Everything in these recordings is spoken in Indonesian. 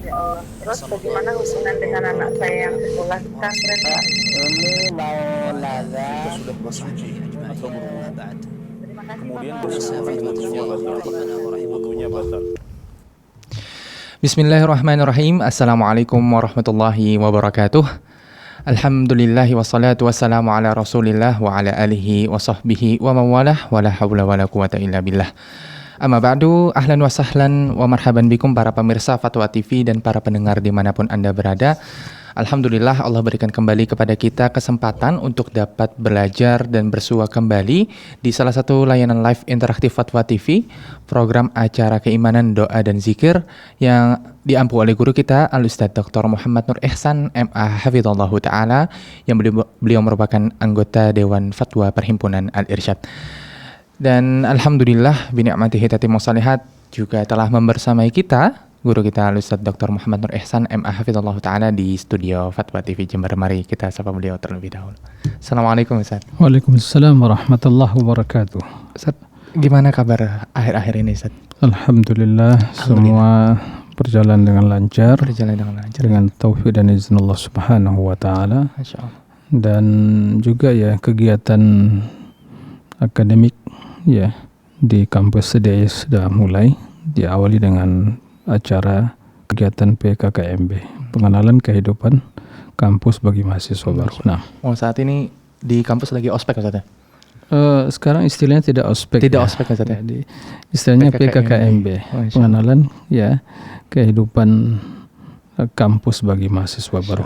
Ya Allah. Terus bagaimana hubungan dengan anak saya yang sekolah di pesantren, Pak? Ini mau nanya. Kita sudah bersuci atau berwudu. Terima kasih, Kemudian Bapak. bersuci, wudunya batal. Wudunya batal. Bismillahirrahmanirrahim. Assalamualaikum warahmatullahi wabarakatuh. Alhamdulillahi wassalatu wassalamu ala rasulillah wa ala alihi wa sahbihi wa mawalah wa la hawla wa la quwata illa billah. Amma ba'du, ahlan wa sahlan wa marhaban bikum para pemirsa Fatwa TV dan para pendengar dimanapun Anda berada. Alhamdulillah Allah berikan kembali kepada kita kesempatan untuk dapat belajar dan bersua kembali di salah satu layanan live interaktif Fatwa TV, program acara keimanan, doa dan zikir yang diampu oleh guru kita Al-Ustadz Dr. Muhammad Nur Ihsan MA Hafizallahu Ta'ala, yang beliau merupakan anggota Dewan Fatwa Perhimpunan Al-Irsyad. Dan Alhamdulillah bini'matihi tatimmu shalihat juga telah membersamai kita guru kita Al-Ustadz Dr. Muhammad Nur Ihsan MA Hafizallahu Ta'ala di studio Fatwa TV Jember. Mari kita sapa beliau terlebih dahulu. Assalamualaikum Ustadz. Waalaikumsalam warahmatullahi wabarakatuh. Ustadz, gimana kabar akhir-akhir ini Ustadz? Alhamdulillah, semua berjalan dengan lancar. Berjalan dengan lancar. Dengan taufik dan izin Allah Subhanahu wa Ta'ala. Masya Allah. Dan juga ya kegiatan akademik ya di kampus CDI sudah mulai, diawali dengan acara kegiatan PKKMB, pengenalan kehidupan kampus bagi mahasiswa baru. Nah, saat ini di kampus lagi ospek Ustadz ya? Sekarang istilahnya tidak ospek. Tidak ya. ospek Ustadz ya? Istilahnya PKKMB, pengenalan ya kehidupan kampus bagi mahasiswa baru.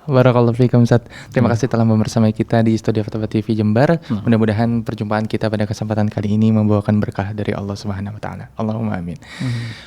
Barakallahu fiikum Ustadz. Terima kasih telah membersamai kita di studio Fatwa TV Jember. Mudah-mudahan perjumpaan kita pada kesempatan kali ini membawakan berkah dari Allah Subhanahu wa Ta'ala. Allahumma amin.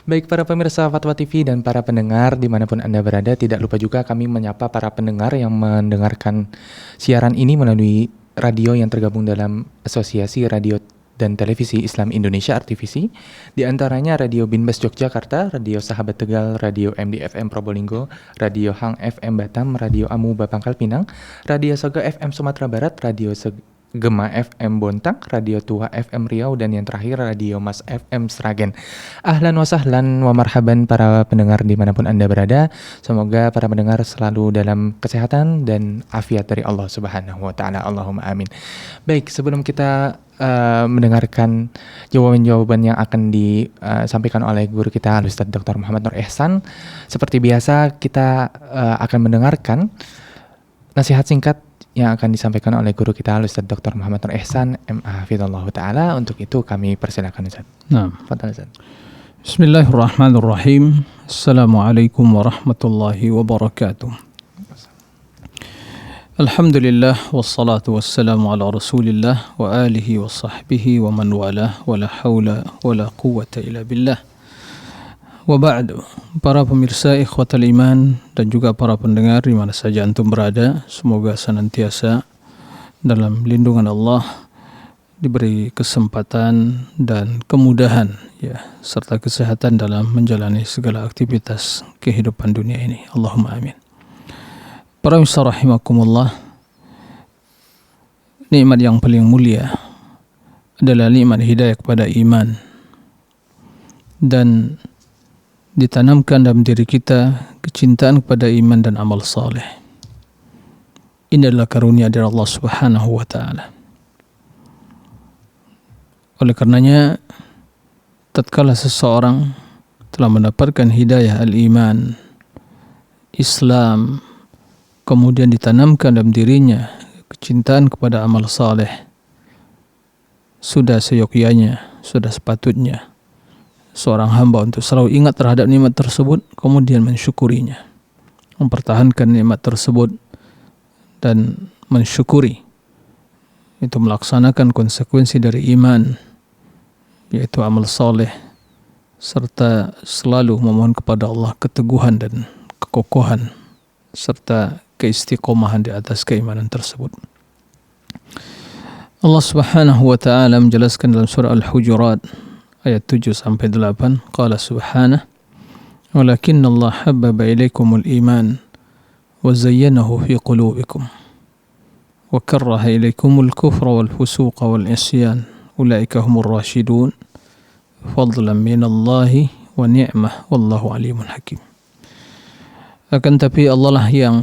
Baik para pemirsa Fatwa TV dan para pendengar dimanapun Anda berada, tidak lupa juga kami menyapa para pendengar yang mendengarkan siaran ini melalui radio yang tergabung dalam Asosiasi Radio dan Televisi Islam Indonesia (RTVC), di antaranya Radio Binbas Yogyakarta, Radio Sahabat Tegal, Radio MDFM Probolinggo, Radio Hang FM Batam, Radio Amuba Pangkal Pinang, Radio Soga FM Sumatera Barat, Radio Gema FM Bontang, Radio Tua FM Riau, dan yang terakhir Radio Mas FM Sragen. Ahlan wa sahlan wa marhaban para pendengar dimanapun Anda berada. Semoga para pendengar selalu dalam kesehatan dan afiat dari Allah Subhanahu wa Ta'ala. Allahumma amin. Baik, sebelum kita mendengarkan jawaban-jawaban yang akan disampaikan oleh guru kita Al-Ustadz Dr. Muhammad Nur Ihsan, seperti biasa kita akan mendengarkan nasihat singkat yang akan disampaikan oleh guru kita Al-Ustadz Dr. Muhammad Nur Ihsan MA Hafizallahu Ta'ala. Untuk itu kami persilakan Ustadz. Nah, Fadhal Ustadz. Bismillahirrahmanirrahim. Assalamualaikum warahmatullahi wabarakatuh. Alhamdulillah wassalatu wassalamu ala rasulillah wa alihi wa sahbihi wa man walah wa la hawla wa la quwwata illa billah. Wa ba'du, para pemirsa ikhwatal iman dan juga para pendengar di mana saja antum berada, semoga senantiasa dalam lindungan Allah, diberi kesempatan dan kemudahan ya serta kesehatan dalam menjalani segala aktivitas kehidupan dunia ini. Allahumma amin. Para pemirsa rahimakumullah, nikmat yang paling mulia adalah nikmat hidayah kepada iman, dan ditanamkan dalam diri kita kecintaan kepada iman dan amal saleh. Ini adalah karunia dari Allah Subhanahu wa Ta'ala. Oleh karenanya, tatkala seseorang telah mendapatkan hidayah al-iman, Islam, kemudian ditanamkan dalam dirinya kecintaan kepada amal saleh, sudah seyogyanya, sudah sepatutnya seorang hamba untuk selalu ingat terhadap nikmat tersebut, kemudian mensyukurinya, mempertahankan nikmat tersebut dan mensyukuri. Itu melaksanakan konsekuensi dari iman, yaitu amal saleh, serta selalu memohon kepada Allah keteguhan dan kekokohan serta keistiqomahan di atas keimanan tersebut. Allah Subhanahu wa Ta'ala menjelaskan dalam surah Al-Hujurat ayat 7 sampai 8, qala subhanahu walakinna Allah habbaba ilaikumul iman wa zayyanahu fi qulubikum wa karraha ilaikumul kufra wal fusuqa wal isyan ulaika humur rasyidun fadlan minallahi wa ni'mah wallahu alimun hakim. Akan tapi Allah lah yang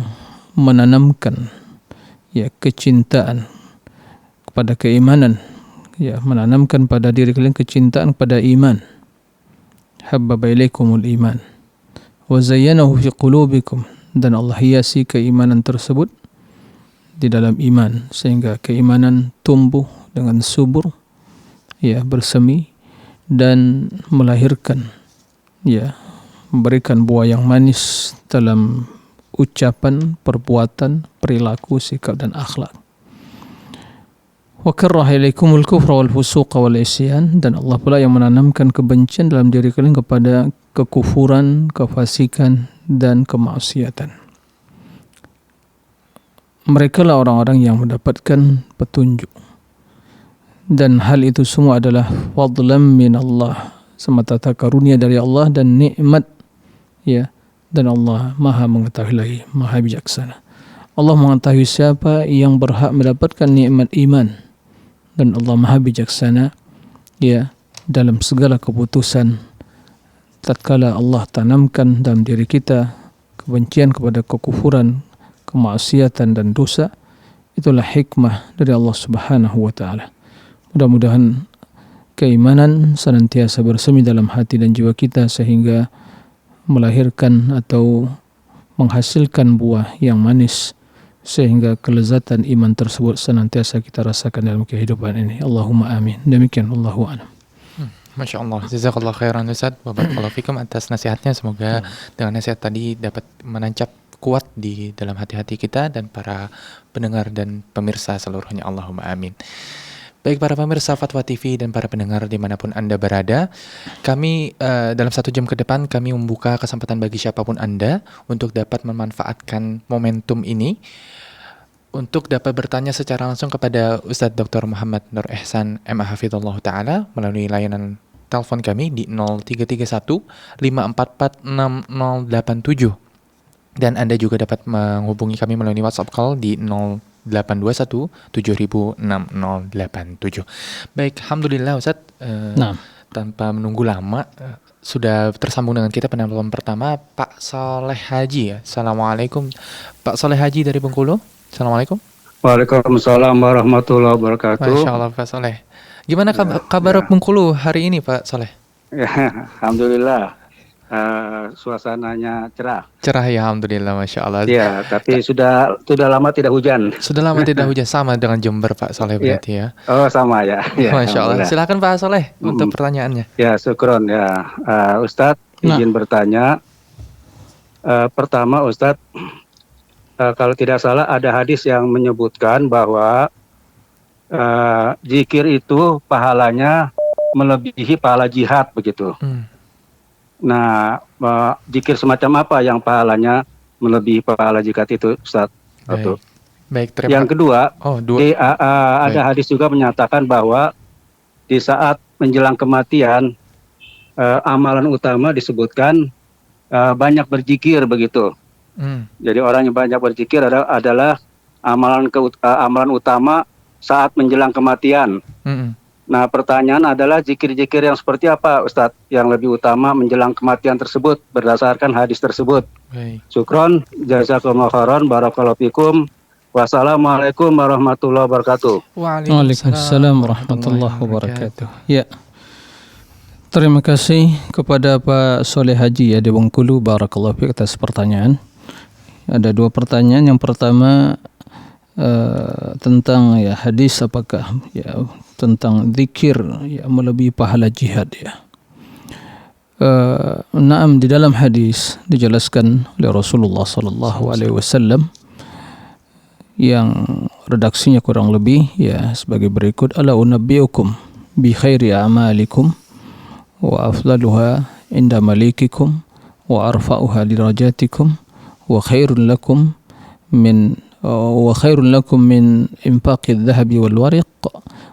menanamkan ya kecintaan kepada keimanan, ya menanamkan pada diri kalian kecintaan kepada iman. Habbaba ilaikumul iman wa zayyanahu fi qulubikum, dan Allah hiasi keimanan tersebut di dalam iman sehingga keimanan tumbuh dengan subur, ya bersemi dan melahirkan, ya memberikan buah yang manis dalam ucapan, perbuatan, perilaku, sikap dan akhlak. Wa karraha ilaikumul kufra wal fusuqa wal isyan, dan Allah pula yang menanamkan kebencian dalam diri kalian kepada kekufuran, kefasikan dan kemaksiatan. Mereka lah orang-orang yang mendapatkan petunjuk, dan hal itu semua adalah fadlan min Allah, semata karunia dari Allah dan nikmat, ya, dan Allah Maha mengetahui lagi, Maha bijaksana. Allah mengetahui siapa yang berhak mendapatkan nikmat iman, dan Allah Maha bijaksana, ya, dalam segala keputusan. Tatkala Allah tanamkan dalam diri kita kebencian kepada kekufuran, kemaksiatan dan dosa, itulah hikmah dari Allah Subhanahu wa taala. Mudah-mudahan keimanan senantiasa bersemi dalam hati dan jiwa kita sehingga melahirkan atau menghasilkan buah yang manis, sehingga kelezatan iman tersebut senantiasa kita rasakan dalam kehidupan ini. Allahumma amin. Demikian, Allahu a'lam. Masya Allah, jazakallah khairan Ustaz, wa barakallahu fikum atas nasihatnya. Semoga dengan nasihat tadi dapat menancap kuat di dalam hati-hati kita dan para pendengar dan pemirsa seluruhnya. Allahumma amin. Baik para pemirsa Fatwa TV dan para pendengar dimanapun Anda berada, kami dalam 1 jam ke depan kami membuka kesempatan bagi siapapun Anda untuk dapat memanfaatkan momentum ini untuk dapat bertanya secara langsung kepada Ustadz Dr. Muhammad Nur Ihsan MA Hafidhullah Ta'ala melalui layanan telepon kami di 0331 544 6087, dan Anda juga dapat menghubungi kami melalui WhatsApp call di 0821 7000 6087. Baik, alhamdulillah Ustadz, tanpa menunggu lama sudah tersambung dengan kita penelpon pertama, Pak Soleh Haji, ya. Assalamualaikum Pak Soleh Haji dari Bengkulu. Assalamualaikum. Waalaikumsalam warahmatullahi wabarakatuh. Masya Allah Pak Soleh. Gimana kabar Bengkulu hari ini Pak Soleh? Ya, alhamdulillah. Suasananya cerah. Cerah ya, alhamdulillah, Masya Allah. Ya, tapi sudah lama tidak hujan. Sudah lama tidak hujan, sama dengan Jember Pak Soleh berarti ya. Oh sama ya. Masya Allah. Silakan Pak Soleh untuk pertanyaannya. Ya, syukron ya. Ustadz izin bertanya. Pertama Ustadz, kalau tidak salah ada hadis yang menyebutkan bahwa zikir itu pahalanya melebihi pahala jihad begitu. Nah, zikir semacam apa yang pahalanya melebihi pahala jihad itu, Ustaz? Baik, terima kasih. Yang kedua, ada hadis juga menyatakan bahwa di saat menjelang kematian, amalan utama disebutkan banyak berzikir begitu. Jadi orang yang banyak berzikir adalah amalan utama saat menjelang kematian. Nah, pertanyaan adalah zikir-zikir yang seperti apa, Ustadz, yang lebih utama menjelang kematian tersebut berdasarkan hadis tersebut. Syukron, jazakumullah khairan, barakallahu fikum. Wassalamualaikum warahmatullahi wabarakatuh. Waalaikumsalam warahmatullahi wabarakatuh. Ya. Terima kasih kepada Pak Soleh Haji ya di Bengkulu, barakallahu fiik atas pertanyaan. Ada 2 pertanyaan. Yang pertama tentang ya hadis apakah ya tentang zikir ya melebihi pahala jihad ya. Naam, di dalam hadis dijelaskan oleh Rasulullah sallallahu alaihi wasallam yang redaksinya kurang lebih ya sebagai berikut: ala unabbiukum bi khairi a'malikum wa afdaluha inda malikikum wa arfa'uha dirajatikum wa khairun lakum min infaqi adh-dhahabi wal wariq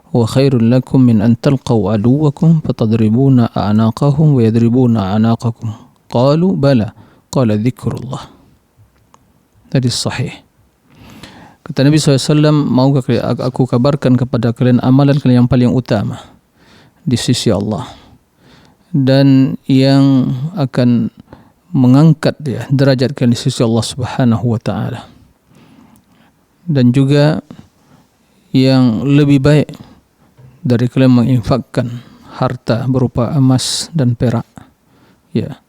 wa khairun lakum min an talqaw aduwakum fatadribuna a'naqahum wa yadribuna a'naqakum. Qalu bala, qala dzikrullah. Hadis sahih. Kata Nabi SAW, maukah aku kabarkan kepada kalian amalan kalian yang paling utama di sisi Allah dan yang akan mengangkat ya derajat kalian di sisi Allah Subhanahu wa taala. Dan juga yang lebih baik dari kalian menginfakkan harta berupa emas dan perak. Ya.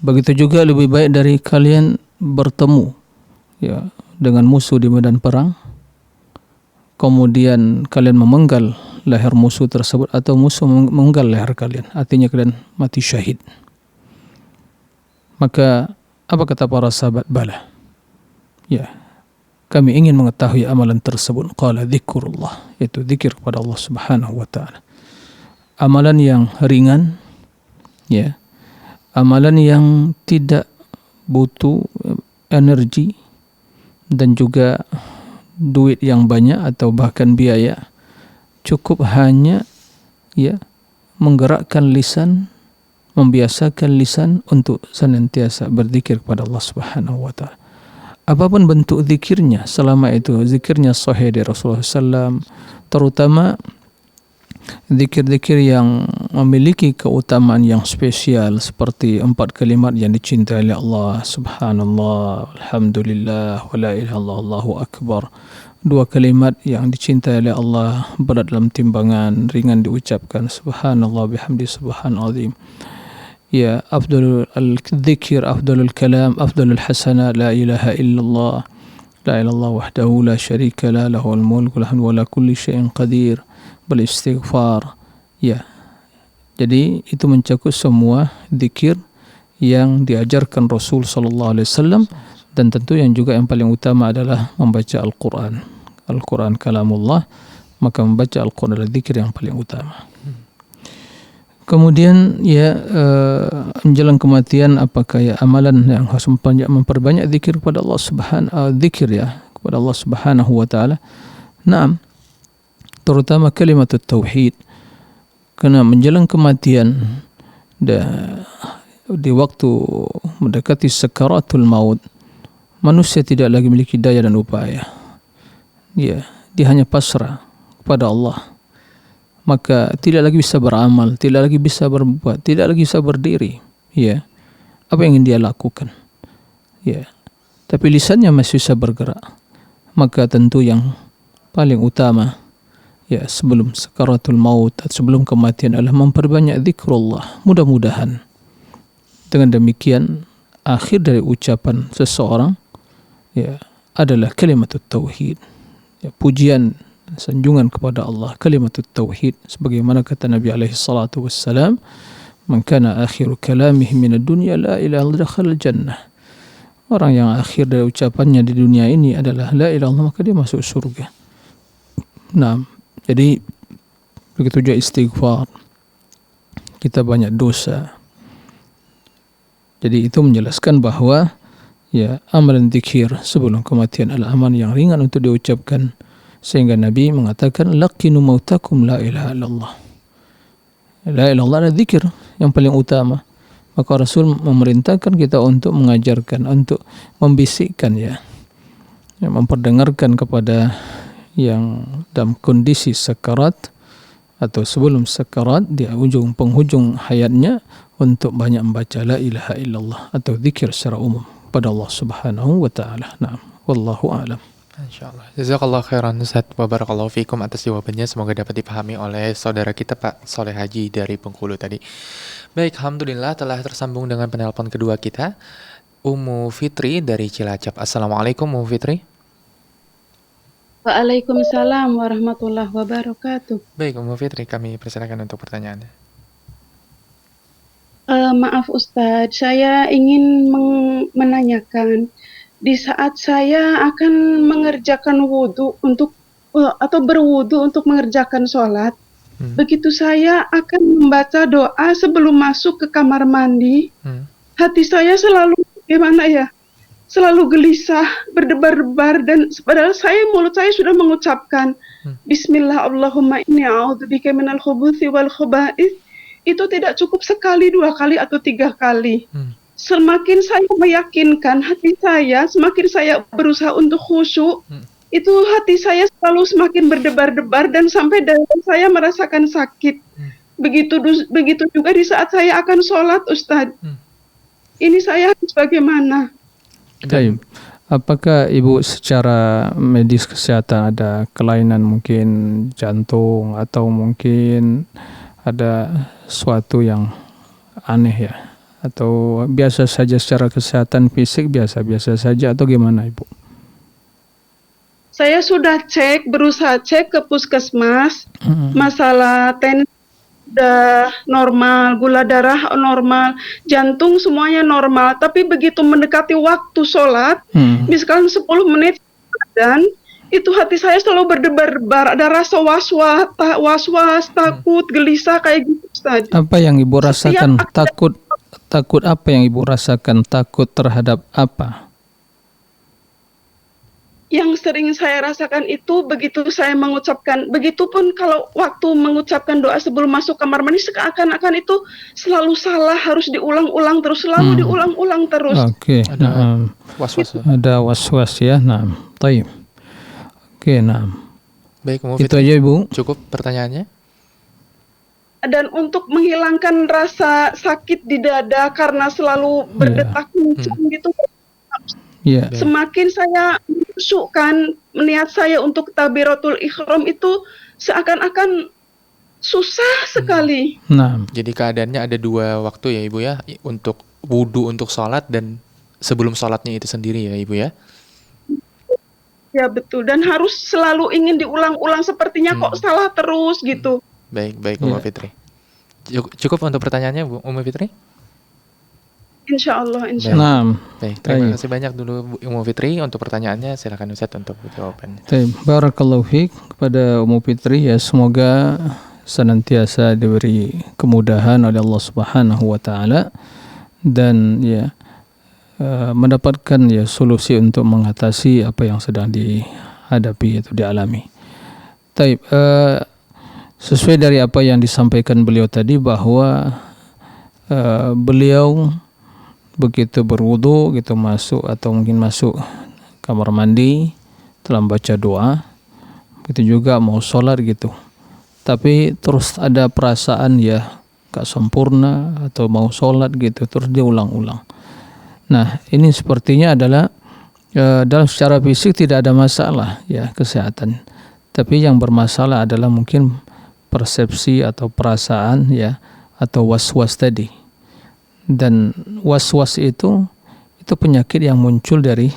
Begitu juga lebih baik dari kalian bertemu ya dengan musuh di medan perang. Kemudian kalian memenggal leher musuh tersebut atau musuh memenggal leher kalian. Artinya kalian mati syahid. Maka apa kata para sahabat? Bala. Ya. Kami ingin mengetahui amalan tersebut. Qala dzikrullah, yaitu zikir kepada Allah Subhanahu wa taala. Amalan yang ringan, ya. Amalan yang tidak butuh energi dan juga duit yang banyak atau bahkan biaya. Cukup hanya ya menggerakkan lisan, membiasakan lisan untuk senantiasa berzikir kepada Allah Subhanahu wa taala. Apapun bentuk zikirnya, selama itu zikirnya sahih dari Rasulullah SAW, terutama zikir-zikir yang memiliki keutamaan yang spesial seperti 4 kalimat yang dicintai oleh Allah, subhanallah, alhamdulillah, wa la ilaha illallah, Allahu akbar. 2 kalimat yang dicintai oleh Allah, berat dalam timbangan, ringan diucapkan, subhanallah bihamdi subhanazim. Ya, afdalul dzikir, afdalul kalam, afdalul hasanat, la ilaha illallah, la ilallah wahdahu la syarika la, lahul mulku wa ala kulli syai'in qadir, bal istighfar. Ya. Jadi itu mencakup semua zikir yang diajarkan Rasul sallallahu alaihi wasallam, dan tentu yang juga yang paling utama adalah membaca Al-Qur'an. Al-Qur'an kalamullah, maka membaca Al-Qur'an adalah zikir yang paling utama. Kemudian ya menjelang kematian, apakah ya amalan yang harus memperbanyak zikir kepada Allah kepada Allah Subhanahu wa taala? Naam, terutama kalimat tauhid. Karena menjelang kematian di waktu mendekati sakaratul maut, manusia tidak lagi memiliki daya dan upaya. Ya, dia hanya pasrah kepada Allah. Maka tidak lagi bisa beramal, tidak lagi bisa berbuat, tidak lagi bisa berdiri. Ya, apa yang ingin dia lakukan? Ya, tapi lisannya masih bisa bergerak. Maka tentu yang paling utama, ya sebelum sakaratul maut, sebelum kematian adalah memperbanyak zikrullah. Mudah-mudahan dengan demikian akhir dari ucapan seseorang, ya adalah kalimatut tauhid. Ya, pujian, sanjungan kepada Allah, kalimatut tauhid, sebagaimana kata Nabi alaihi salatu wassalam, man kana akhiru kalamihi minad dunya la ilaha illallah dakhala jannah. Orang yang akhir dari ucapannya di dunia ini adalah la ilaha illallah, maka dia masuk surga. Nah, jadi begitu juga istighfar. Kita banyak dosa. Jadi itu menjelaskan bahwa ya amalan zikir sebelum kematian adalah amalan yang ringan untuk diucapkan. Sehingga Nabi mengatakan laqinu mautakum la ilaha illallah. La ilaha illallah adalah zikir yang paling utama. Maka Rasul memerintahkan kita untuk mengajarkan, untuk membisikkan ya memperdengarkan kepada yang dalam kondisi sakarat atau sebelum sakarat, di ujung penghujung hayatnya, untuk banyak membaca la ilaha illallah atau zikir secara umum pada Allah Subhanahu wa taala. Nah, wallahu a'lam. Insyaallah. Jazakallah khairan Ustaz wa barakallahu fikum atas jawabannya. Semoga dapat dipahami oleh saudara kita Pak Soleh Haji dari Bengkulu tadi. Baik, alhamdulillah telah tersambung dengan penelpon kedua kita, Ummu Fitri dari Cilacap. Assalamualaikum Ummu Fitri. Waalaikumsalam warahmatullahi wabarakatuh. Baik Ummu Fitri, kami persilakan untuk pertanyaannya. Maaf Ustadz, saya ingin menanyakan, di saat saya akan mengerjakan wudhu untuk atau berwudhu untuk mengerjakan sholat, begitu saya akan membaca doa sebelum masuk ke kamar mandi, hati saya selalu selalu gelisah, berdebar-debar, dan padahal mulut saya sudah mengucapkan Bismillah Allahumma inni a'udzubika minal khubuthi wal khaba'ith. Itu tidak cukup sekali, 2 kali atau 3 kali. Semakin saya meyakinkan hati saya, semakin saya berusaha untuk khusyuk, itu hati saya selalu semakin berdebar-debar dan sampai dada saya merasakan sakit. Begitu juga di saat saya akan sholat, Ustadz. Ini saya harus bagaimana? Baik. Apakah Ibu secara medis kesehatan ada kelainan, mungkin jantung atau mungkin ada suatu yang aneh ya? Atau biasa saja secara kesehatan fisik, biasa-biasa saja atau gimana Ibu? Saya sudah berusaha cek ke puskesmas, masalah tensi sudah normal, gula darah normal, jantung semuanya normal. Tapi begitu mendekati waktu sholat, misalkan 10 menit dan itu hati saya selalu berdebar-debar, ada rasa was-was, takut, gelisah kayak gitu, Ustaz. Apa yang Ibu rasakan? Takut apa yang Ibu rasakan? Takut terhadap apa? Yang sering saya rasakan itu begitu saya mengucapkan, begitupun kalau waktu mengucapkan doa sebelum masuk kamar mandi, seakan-akan itu selalu salah, harus diulang-ulang terus, selalu diulang-ulang terus. Oke, Ada was-was. ada was-was ya. Nah, baik. Oke, nah. Baik, Itu aja Ibu. Cukup pertanyaannya? Dan untuk menghilangkan rasa sakit di dada karena selalu berdetak kencang gitu, Ya. semakin saya masukkan niat saya untuk takbiratul ihram itu seakan-akan susah sekali. Nah, Jadi keadaannya ada dua waktu ya Ibu ya, untuk wudhu untuk sholat dan sebelum sholatnya itu sendiri ya Ibu ya? Ya betul, dan harus selalu ingin diulang-ulang, sepertinya kok salah terus gitu. Baik Ummu Fitri. Cukup untuk pertanyaannya Bu Ummu Fitri? Insya Allah. nah. Baik, terima kasih banyak dulu Bu Ummu Fitri untuk pertanyaannya. Silakan Ustadz untuk jawabannya. Barakallahu fiik kepada Ummu Fitri ya, semoga senantiasa diberi kemudahan oleh Allah Subhanahu wa taala dan ya mendapatkan ya solusi untuk mengatasi apa yang sedang dihadapi atau dialami. Taib, sesuai dari apa yang disampaikan beliau tadi bahwa beliau begitu berwudu gitu masuk atau mungkin masuk kamar mandi telah baca doa, begitu juga mau sholat gitu, tapi terus ada perasaan ya gak sempurna atau mau sholat gitu terus diulang-ulang. Nah ini sepertinya adalah dalam secara fisik tidak ada masalah ya kesehatan, tapi yang bermasalah adalah mungkin persepsi atau perasaan ya atau was-was tadi. Dan was-was itu penyakit yang muncul dari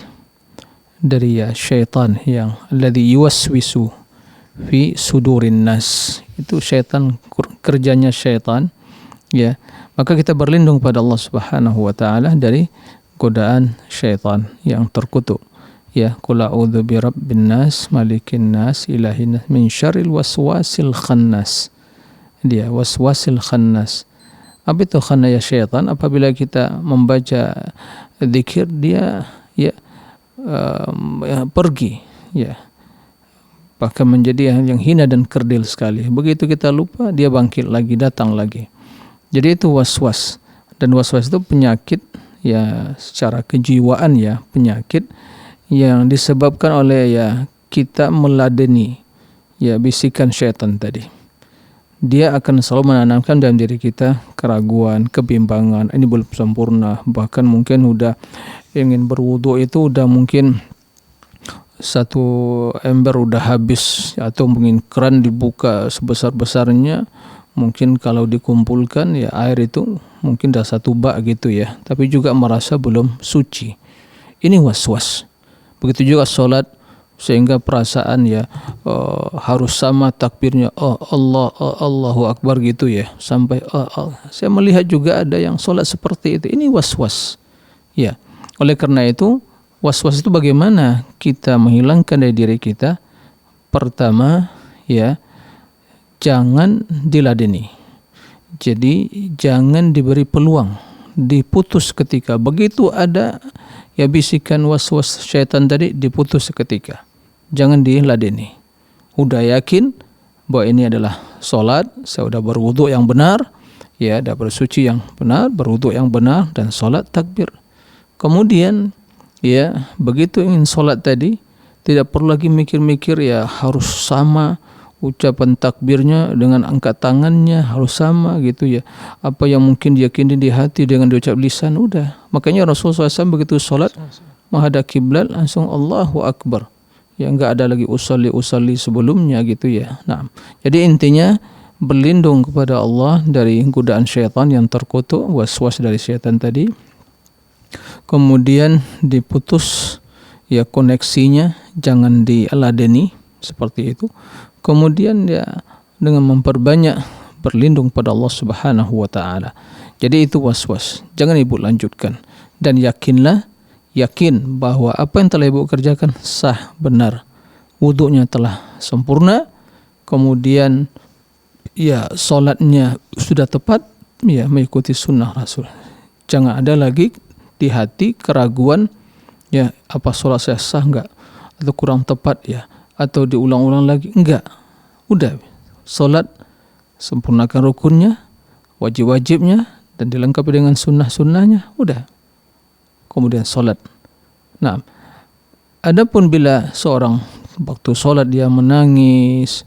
ya syaitan yang alladzi yuwaswisu fi sudurin nas. Itu syaitan, kerjanya syaitan ya. Maka kita berlindung pada Allah Subhanahu wa taala dari godaan syaitan yang terkutuk. Ya, qul a'udzu birabbin nas, malikin nas, ilahin nas, min syarril waswasil khannas. Dia waswasil khannas. Apa itu khanaya syaitan? Apabila kita membaca zikir dia pergi ya, bahkan menjadi yang hina dan kerdil sekali. Begitu kita lupa dia bangkit lagi, datang lagi. Jadi itu was-was, dan was-was itu penyakit ya secara kejiwaan ya, penyakit yang disebabkan oleh ya kita meladeni ya bisikan syaitan tadi. Dia akan selalu menanamkan dalam diri kita keraguan, kebimbangan, ini belum sempurna, bahkan mungkin udah ingin berwudu itu udah mungkin satu ember udah habis, atau mungkin keran dibuka sebesar-besarnya, mungkin kalau dikumpulkan ya air itu mungkin dah satu bak gitu ya, tapi juga merasa belum suci. Ini was-was. Begitu juga sholat, sehingga perasaan ya harus sama takbirnya Allahu Akbar gitu ya, sampai saya melihat juga ada yang sholat seperti itu. Ini was-was ya. Oleh karena itu was-was itu bagaimana kita menghilangkan dari diri kita? Pertama ya, jangan diladeni. Jadi jangan diberi peluang, diputus ketika begitu ada ya bisikan was-was syaitan tadi, diputus seketika. Jangan diladeni. Udah yakin bahwa ini adalah sholat, saya udah berwudu yang benar, ya, udah bersuci yang benar, berwudu yang benar, dan sholat takbir. Kemudian ya begitu ingin sholat tadi, tidak perlu lagi mikir-mikir ya harus sama ucapan takbirnya dengan angkat tangannya harus sama gitu ya. Apa yang mungkin diyakini di hati dengan diucap lisan, udah. Makanya Rasulullah SAW begitu sholat menghadap kiblat langsung Allahu Akbar. Ya enggak ada lagi usalli sebelumnya gitu ya. Nah, jadi intinya berlindung kepada Allah dari godaan syaitan yang terkutuk, waswas dari syaitan tadi. Kemudian diputus ya koneksinya, jangan diladeni seperti itu. Kemudian ya dengan memperbanyak berlindung pada Allah Subhanahu wa taala. Jadi itu waswas. Jangan ibu lanjutkan dan yakin bahwa apa yang telah ibu kerjakan sah, benar. Wudunya telah sempurna. Kemudian ya salatnya sudah tepat, ya mengikuti sunnah Rasul. Jangan ada lagi di hati keraguan, ya apa salat saya sah enggak atau kurang tepat ya, atau diulang-ulang lagi, enggak. Udah, salat sempurnakan rukunnya, wajib-wajibnya dan dilengkapi dengan sunnah-sunnahnya, udah. Kemudian salat. Nah, adapun bila seorang waktu salat dia menangis,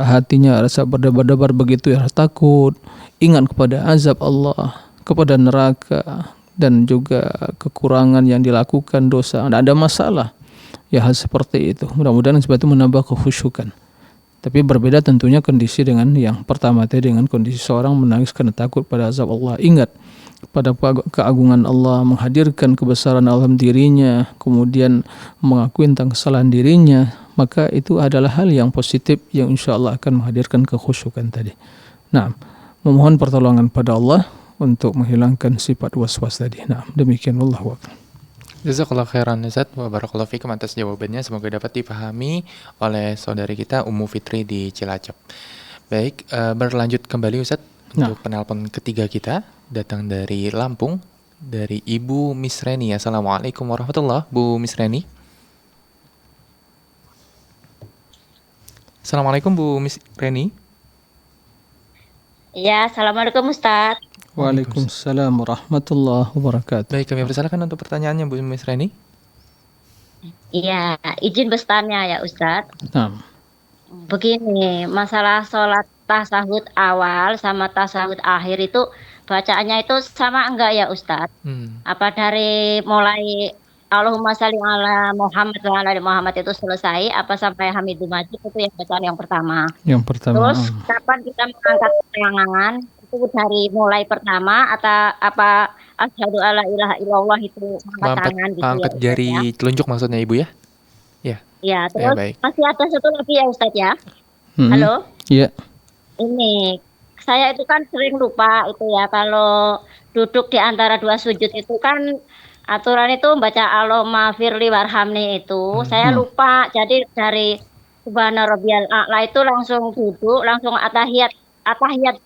hatinya rasa berdebar-debar begitu ya, takut, ingat kepada azab Allah, kepada neraka dan juga kekurangan yang dilakukan, dosa, tidak ada masalah. Ya hal seperti itu. Mudah-mudahan sebab itu menambah kekhusyukan. Tapi berbeda tentunya kondisi dengan yang pertama tadi, dengan kondisi seorang menangis karena takut pada azab Allah. Ingat pada keagungan Allah, menghadirkan kebesaran alam dirinya, kemudian mengakui tentang kesalahan dirinya, maka itu adalah hal yang positif yang insya Allah akan menghadirkan kekhusyukan tadi. Nah, memohon pertolongan pada Allah untuk menghilangkan sifat was-was tadi. Nah, demikian wallahu a'lam. Jazakallah khairan Ustaz wa barakallahu fikum atas jawabannya, semoga dapat dipahami oleh saudari kita Ummu Fitri di Cilacap. Baik, berlanjut kembali Ustaz untuk penelpon ketiga kita, datang dari Lampung, dari Ibu Miss Reni. Assalamualaikum warahmatullahi Bu Miss Reni. Assalamualaikum Bu Miss Reni. Ya, assalamualaikum Ustaz. Waalaikumsalam warahmatullahi wabarakatuh. Baik, kami persilakan untuk pertanyaannya Bu Miss Reni. Iya, izin bertanya ya Ustaz. Nah. Begini, masalah sholat tasahud awal sama tasahud akhir itu bacaannya itu sama enggak ya Ustaz? Apa dari mulai Allahumma shalli ala Muhammad wa ala ali Muhammad itu selesai, apa sampai Hamidum Majid itu yang bacaan yang pertama? Yang pertama. Terus kapan kita mengangkat tangan? Itu dari mulai pertama atau apa asyhadu alla ilaha illallah itu angkat tangan gitu angkat ya, jari ya. Telunjuk maksudnya Ibu ya? Ya. Ya, terus masih ada satu lagi ya Ustaz ya. Halo? Iya. Ini saya itu kan sering lupa itu ya, kalau duduk di antara dua sujud itu kan aturan itu membaca Allahumma firli warhamni itu. Saya lupa. Jadi dari subhana rabbiyal a'la itu langsung duduk, langsung atahiyat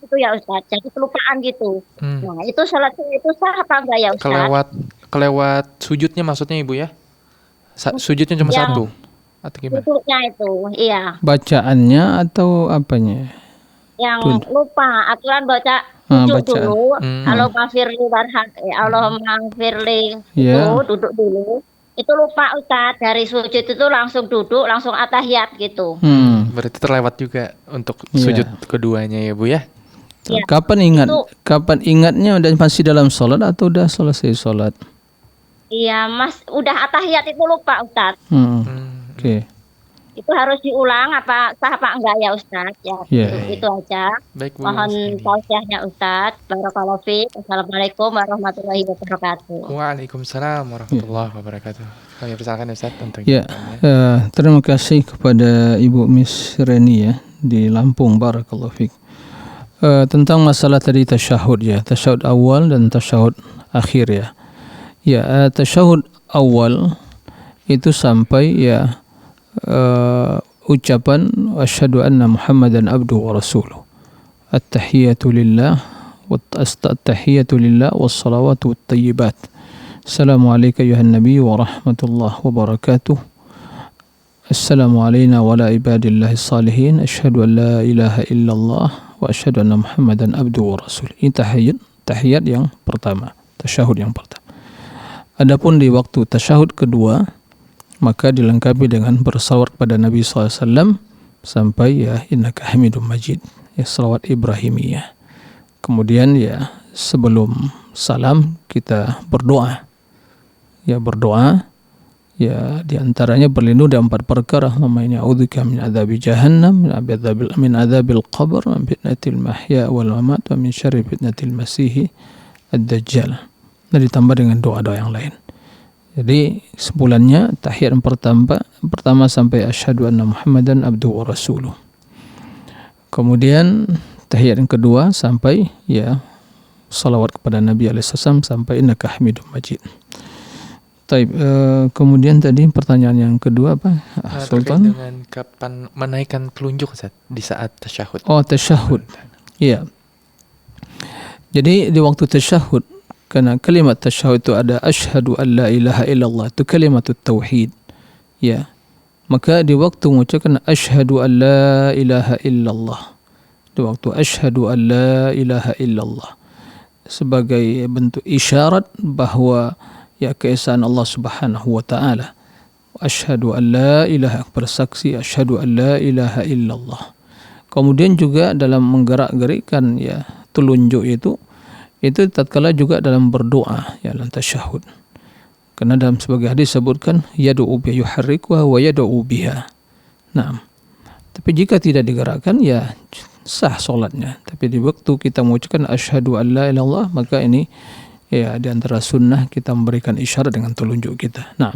itu ya Ustaz. Jadi kelupaan gitu. Nah, itu salat itu sah apa enggak ya Ustaz? Kelewat sujudnya maksudnya Ibu ya? Sujudnya cuma satu atau gimana? Sujudnya itu, iya. Bacaannya atau apanya? Yang lupa aturan baca sujud dulu. Allahumma firli warhamni, Allahumma firli itu duduk dulu. Itu lupa Ustaz, dari sujud itu langsung duduk, langsung atahiyat gitu. Berarti terlewat juga untuk sujud keduanya ya Bu ya? Ya. Kapan ingatnya udah masih dalam sholat atau udah selesai sholat? Iya Mas, udah atahiyat itu lupa Ustaz. Oke. Itu harus diulang apa sah apa enggak ya Ustaz? Ya, itu aja. Baik, Bu. Mohon tausiahnya Ustaz. Barakallahu fiik. Assalamualaikum warahmatullahi wabarakatuh. Waalaikumsalam warahmatullahi wabarakatuh. Kami persilakan Ustaz untuk terima kasih kepada Ibu Miss Reni ya di Lampung. Barakallahu fiik. Tentang masalah tadi tasyahud ya, tasyahud awal dan tasyahud akhir ya. Ya, tasyahud awal itu sampai ya ucapan asyhadu anna Muhammadan abduhu wa rasuluh. At-tahiyatu lillah wassalawatu wattayyibat. Assalamu alayka ayuhan nabiy wa rahmatullahi wa barakatuh. Assalamu alayna wa ala ibadillahi salihin. Asyhadu an la ilaha illallah wa asyhadu anna Muhammadan abduhu wa rasuluh. Ini tahiyat yang pertama, tasyahud yang pertama. Adapun di waktu tasyahud kedua, maka dilengkapi dengan bersalawat kepada Nabi SAW sampai ya innaka hamidum majid, ya salawat Ibrahimiyah. Kemudian ya sebelum salam kita berdoa. Ya berdoa, ya diantaranya berlindung dari 4 perkara. Allahumma inni a'udzubika min adzabi jahannam, min adzabil qabr, min fitnatil mahya wal mamat, wa min syarri fitnatil masih ad-dajjal. Dan ditambah dengan doa-doa yang lain. Jadi kesimpulannya tahiyat yang pertama sampai asyhadu anna Muhammadan abduhu wa rasuluh. Kemudian tahiyat yang kedua sampai ya salawat kepada Nabi SAW sampai innaka hamidum majid. Taib, kemudian tadi pertanyaan yang kedua apa? Sultan? Terkait dengan kapan menaikkan telunjuk Ustaz di saat tasyahud. Oh, tasyahud. Iya. Jadi di waktu tasyahud, karena kalimat tasyahud itu ada asyhadu an la ilaha illallah, itu kalimat tauhid. Ya. Maka di waktu mengucapkan asyhadu an la ilaha illallah, di waktu asyhadu an la ilaha illallah sebagai bentuk isyarat bahwa ya keesaan Allah Subhanahu wa taala. Asyhadu an la ilaha, bersaksi asyhadu an la ilaha illallah. Kemudian juga dalam menggerak-gerikkan ya telunjuk itu tatkala juga dalam berdoa ya dalam tasyahud. Karena dalam sebagai hadis sebutkan yad'u bi yuharrikuha wa yad'u biha. Nah, tapi jika tidak digerakkan ya sah solatnya. Tapi di waktu kita mengucapkan asyhadu an la ilaha illallah, maka ini ya di antara sunnah kita memberikan isyarat dengan telunjuk kita. Nah.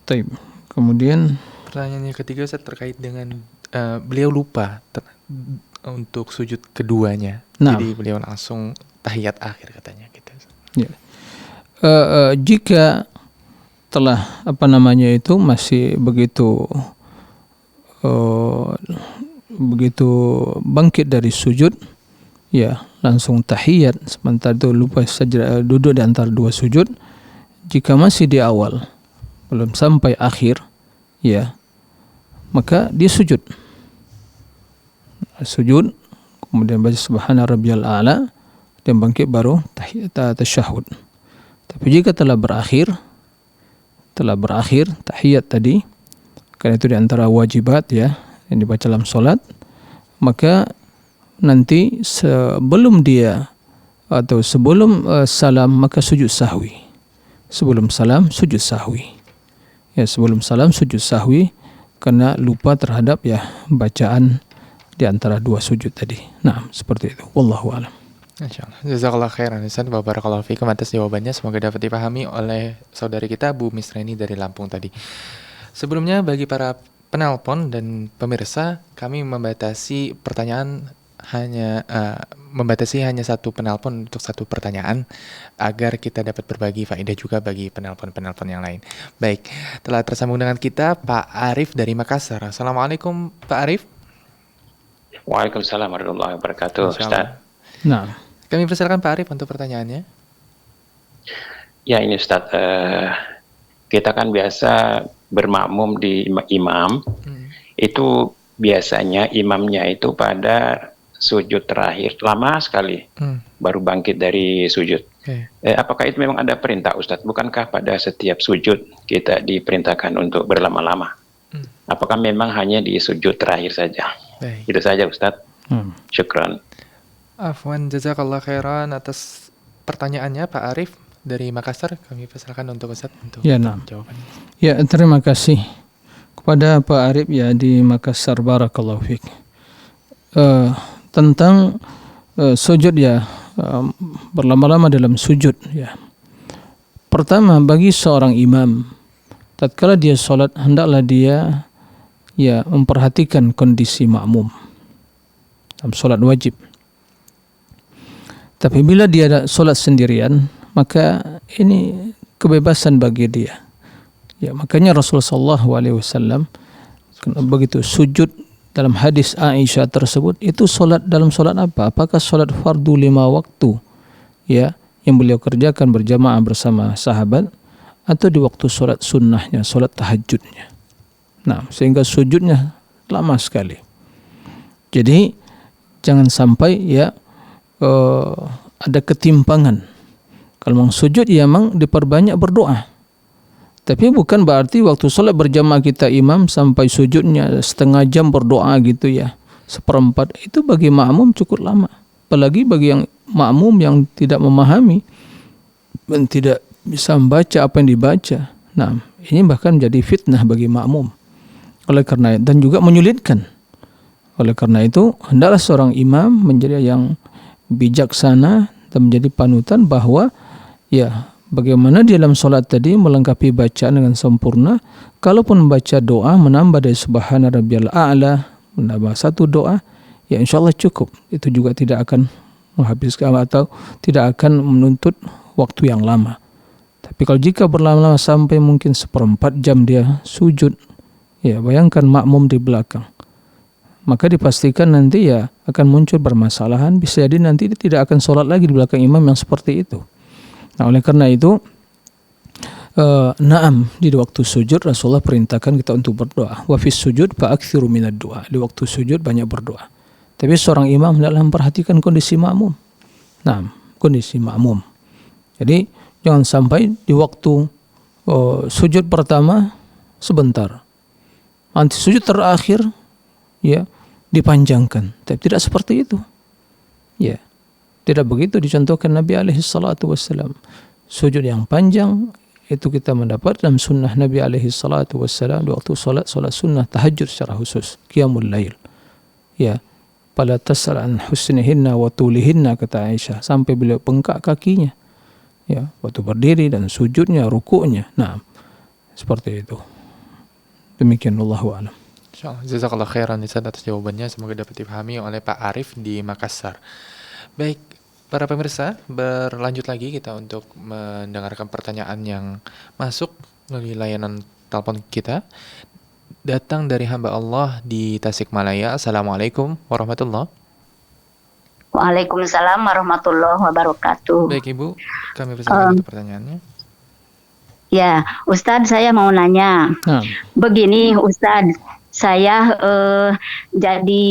Taib. Kemudian Pertanyaan yang ketiga Ustaz terkait dengan beliau lupa untuk sujud keduanya. Nah. Jadi beliau langsung tahiyat akhir katanya gitu. Ya. Jika telah itu masih begitu bangkit dari sujud, ya langsung tahiyat, sementara itu lupa saja duduk di antara 2 sujud. Jika masih di awal belum sampai akhir, ya maka dia sujud, kemudian baca subhana rabbiyal a'la, dan bangkit baru tasyahud. Tapi jika telah berakhir tahiyat tadi, karena itu di antara wajibat ya yang dibaca dalam salat, maka nanti sebelum salam maka sujud sahwi. Sebelum salam sujud sahwi. Ya, sebelum salam sujud sahwi karena lupa terhadap ya bacaan di antara 2 sujud tadi. Nah, seperti itu. Wallahu a'lam. Insyaallah. Jazakallah khairan Ustaz wa barakallahu fikum atas jawabannya. Semoga dapat dipahami oleh saudari kita Bu Misreni dari Lampung tadi. Sebelumnya bagi para penelpon dan pemirsa, kami membatasi hanya 1 penelpon untuk 1 pertanyaan agar kita dapat berbagi faedah juga bagi penelpon-penelpon yang lain. Baik, telah tersambung dengan kita Pak Arif dari Makassar. Assalamualaikum Pak Arif. Waalaikumsalam warahmatullahi wabarakatuh, Ustaz. Nah, kami persilakan Pak Arif untuk pertanyaannya. Ya ini Ustaz, kita kan biasa bermakmum di imam, itu biasanya imamnya itu pada sujud terakhir lama sekali, baru bangkit dari sujud. Apakah itu memang ada perintah Ustaz? Bukankah pada setiap sujud kita diperintahkan untuk berlama-lama? Apakah memang hanya di sujud terakhir saja? Itu saja Ustaz. Syukran. Afwan, jazakallah khairan atas pertanyaannya Pak Arif dari Makassar. Kami persilakan untuk Ustaz untuk jawabannya. Ya, terima kasih kepada Pak Arif ya di Makassar, barakallahu fiik. Tentang sujud ya, berlama-lama dalam sujud ya. Pertama, bagi seorang imam tatkala dia salat hendaklah dia ya memperhatikan kondisi makmum dalam salat wajib. Tapi bila dia ada salat sendirian, maka ini kebebasan bagi dia. Ya, makanya Rasulullah SAW begitu sujud dalam hadis Aisyah tersebut, itu dalam salat apa? Apakah salat fardu 5 waktu ya yang beliau kerjakan berjamaah bersama sahabat, atau di waktu salat sunnahnya, salat tahajudnya. Nah, sehingga sujudnya lama sekali. Jadi jangan sampai ya ada ketimpangan. Kalau memang sujud ya memang diperbanyak berdoa. Tapi bukan berarti waktu sholat berjamaah kita imam sampai sujudnya setengah jam berdoa gitu ya, seperempat, itu bagi makmum cukup lama. Apalagi bagi yang makmum yang tidak memahami dan tidak bisa membaca apa yang dibaca. Nah, ini bahkan menjadi fitnah bagi makmum. Oleh karena dan juga menyulitkan. Oleh karena itu, hendaklah seorang imam menjadi yang bijaksana dan menjadi panutan bahwa ya, bagaimana di dalam solat tadi melengkapi bacaan dengan sempurna. Kalaupun membaca doa menambah dari subhana rabbiyal a'la, menambah satu doa, ya insya Allah cukup. Itu juga tidak akan menghabiskan atau tidak akan menuntut waktu yang lama. Tapi kalau jika berlama-lama sampai mungkin seperempat jam dia sujud, ya bayangkan makmum di belakang, maka dipastikan nanti ya akan muncul permasalahan. Bisa jadi nanti dia tidak akan sholat lagi di belakang imam yang seperti itu. Nah, oleh karena itu, di waktu sujud Rasulullah perintahkan kita untuk berdoa. Wa fis sujud fa'aktsiru minad du'a. Di waktu sujud banyak berdoa. Tapi seorang imam hendaklah memperhatikan kondisi makmum. Nah, kondisi makmum. Jadi jangan sampai di waktu sujud pertama sebentar, nanti sujud terakhir ya dipanjangkan. Tapi tidak seperti itu. Ya. Tidak begitu dicontohkan Nabi alaihi salatu wassalam. Sujud yang panjang itu kita mendapat dalam sunnah Nabi alaihi salatu wassalam di waktu salat sunnah tahajud secara khusus, qiyamul lail. Ya, fala tas'al an husnihinna wa tulihinna, kata Aisyah, sampai beliau bengkak kakinya. Ya, waktu berdiri dan sujudnya, rukuknya. Nah, seperti itu. Demikian, wallahu a'lam. Insyaallah. Jazakallah khairan atas jawabannya. Semoga dapat dipahami oleh Pak Arif di Makassar. Baik, para pemirsa, berlanjut lagi kita untuk mendengarkan pertanyaan yang masuk melalui layanan telepon kita. Datang dari hamba Allah di Tasikmalaya. Assalamualaikum warahmatullahi. Waalaikumsalam warahmatullahi wabarakatuh. Baik Ibu, kami persilakan untuk pertanyaannya. Ya, Ustadz, saya mau nanya. Begini Ustadz, saya jadi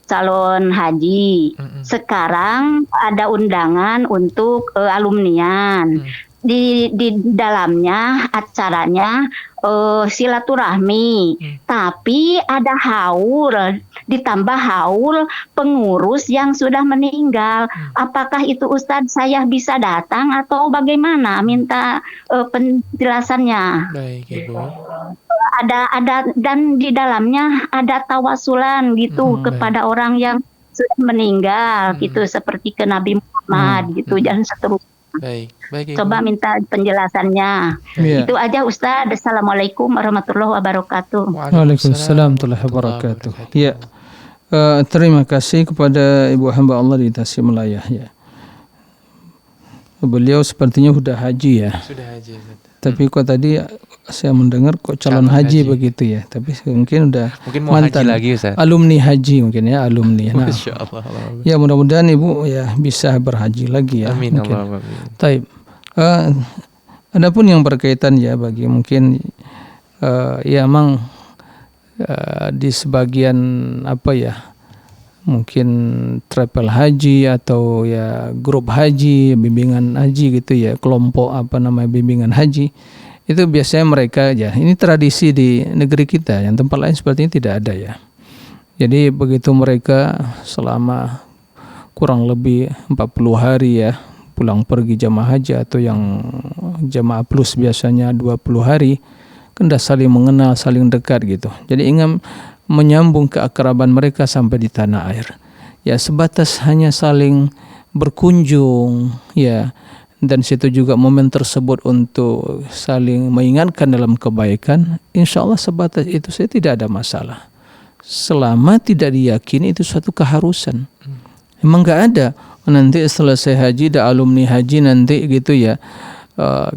calon haji. Sekarang ada undangan untuk alumnian. Di dalamnya acaranya silaturahmi, tapi ada haul, ditambah haul pengurus yang sudah meninggal. Apakah itu Ustadz saya bisa datang atau bagaimana? Minta penjelasannya. Baik Ibu. Ada dan di dalamnya ada tawasulan gitu kepada orang yang sudah meninggal gitu, seperti ke Nabi Muhammad gitu, dan seterusnya. Baik, Coba minta penjelasannya. Itu aja Ustadz. Assalamualaikum warahmatullahi wabarakatuh. Waalaikumsalam warahmatullahi wabarakatuh. Ya, terima kasih kepada Ibu hamba Allah di Tasikmalaya. Ya, beliau sepertinya sudah haji ya. Sudah haji. Tapi kok tadi saya mendengar kok calon haji begitu ya. Tapi mungkin udah mau mantan haji lagi, Ustaz. Alumni haji mungkin ya, alumni. Nah, Masya Allah. Ya mudah-mudahan Ibu ya bisa berhaji lagi ya. Amin. Taib. Adapun yang berkaitan ya bagi mungkin ya memang di sebagian apa ya, mungkin travel haji atau ya grup haji, bimbingan haji gitu ya, kelompok apa namanya bimbingan haji, itu biasanya mereka ya, ini tradisi di negeri kita, yang tempat lain seperti ini tidak ada ya. Jadi begitu mereka selama kurang lebih 40 hari ya pulang pergi jamaah haji, atau yang jamaah plus biasanya 20 hari, kan dah saling mengenal, saling dekat gitu. Jadi ingin menyambung keakraban mereka sampai di tanah air. Ya sebatas hanya saling berkunjung ya, dan situ juga momen tersebut untuk saling mengingatkan dalam kebaikan. Insya Allah sebatas itu saya tidak ada masalah. Selama tidak diyakini itu suatu keharusan. Emang nggak ada nanti selesai haji, ada alumni haji nanti gitu ya,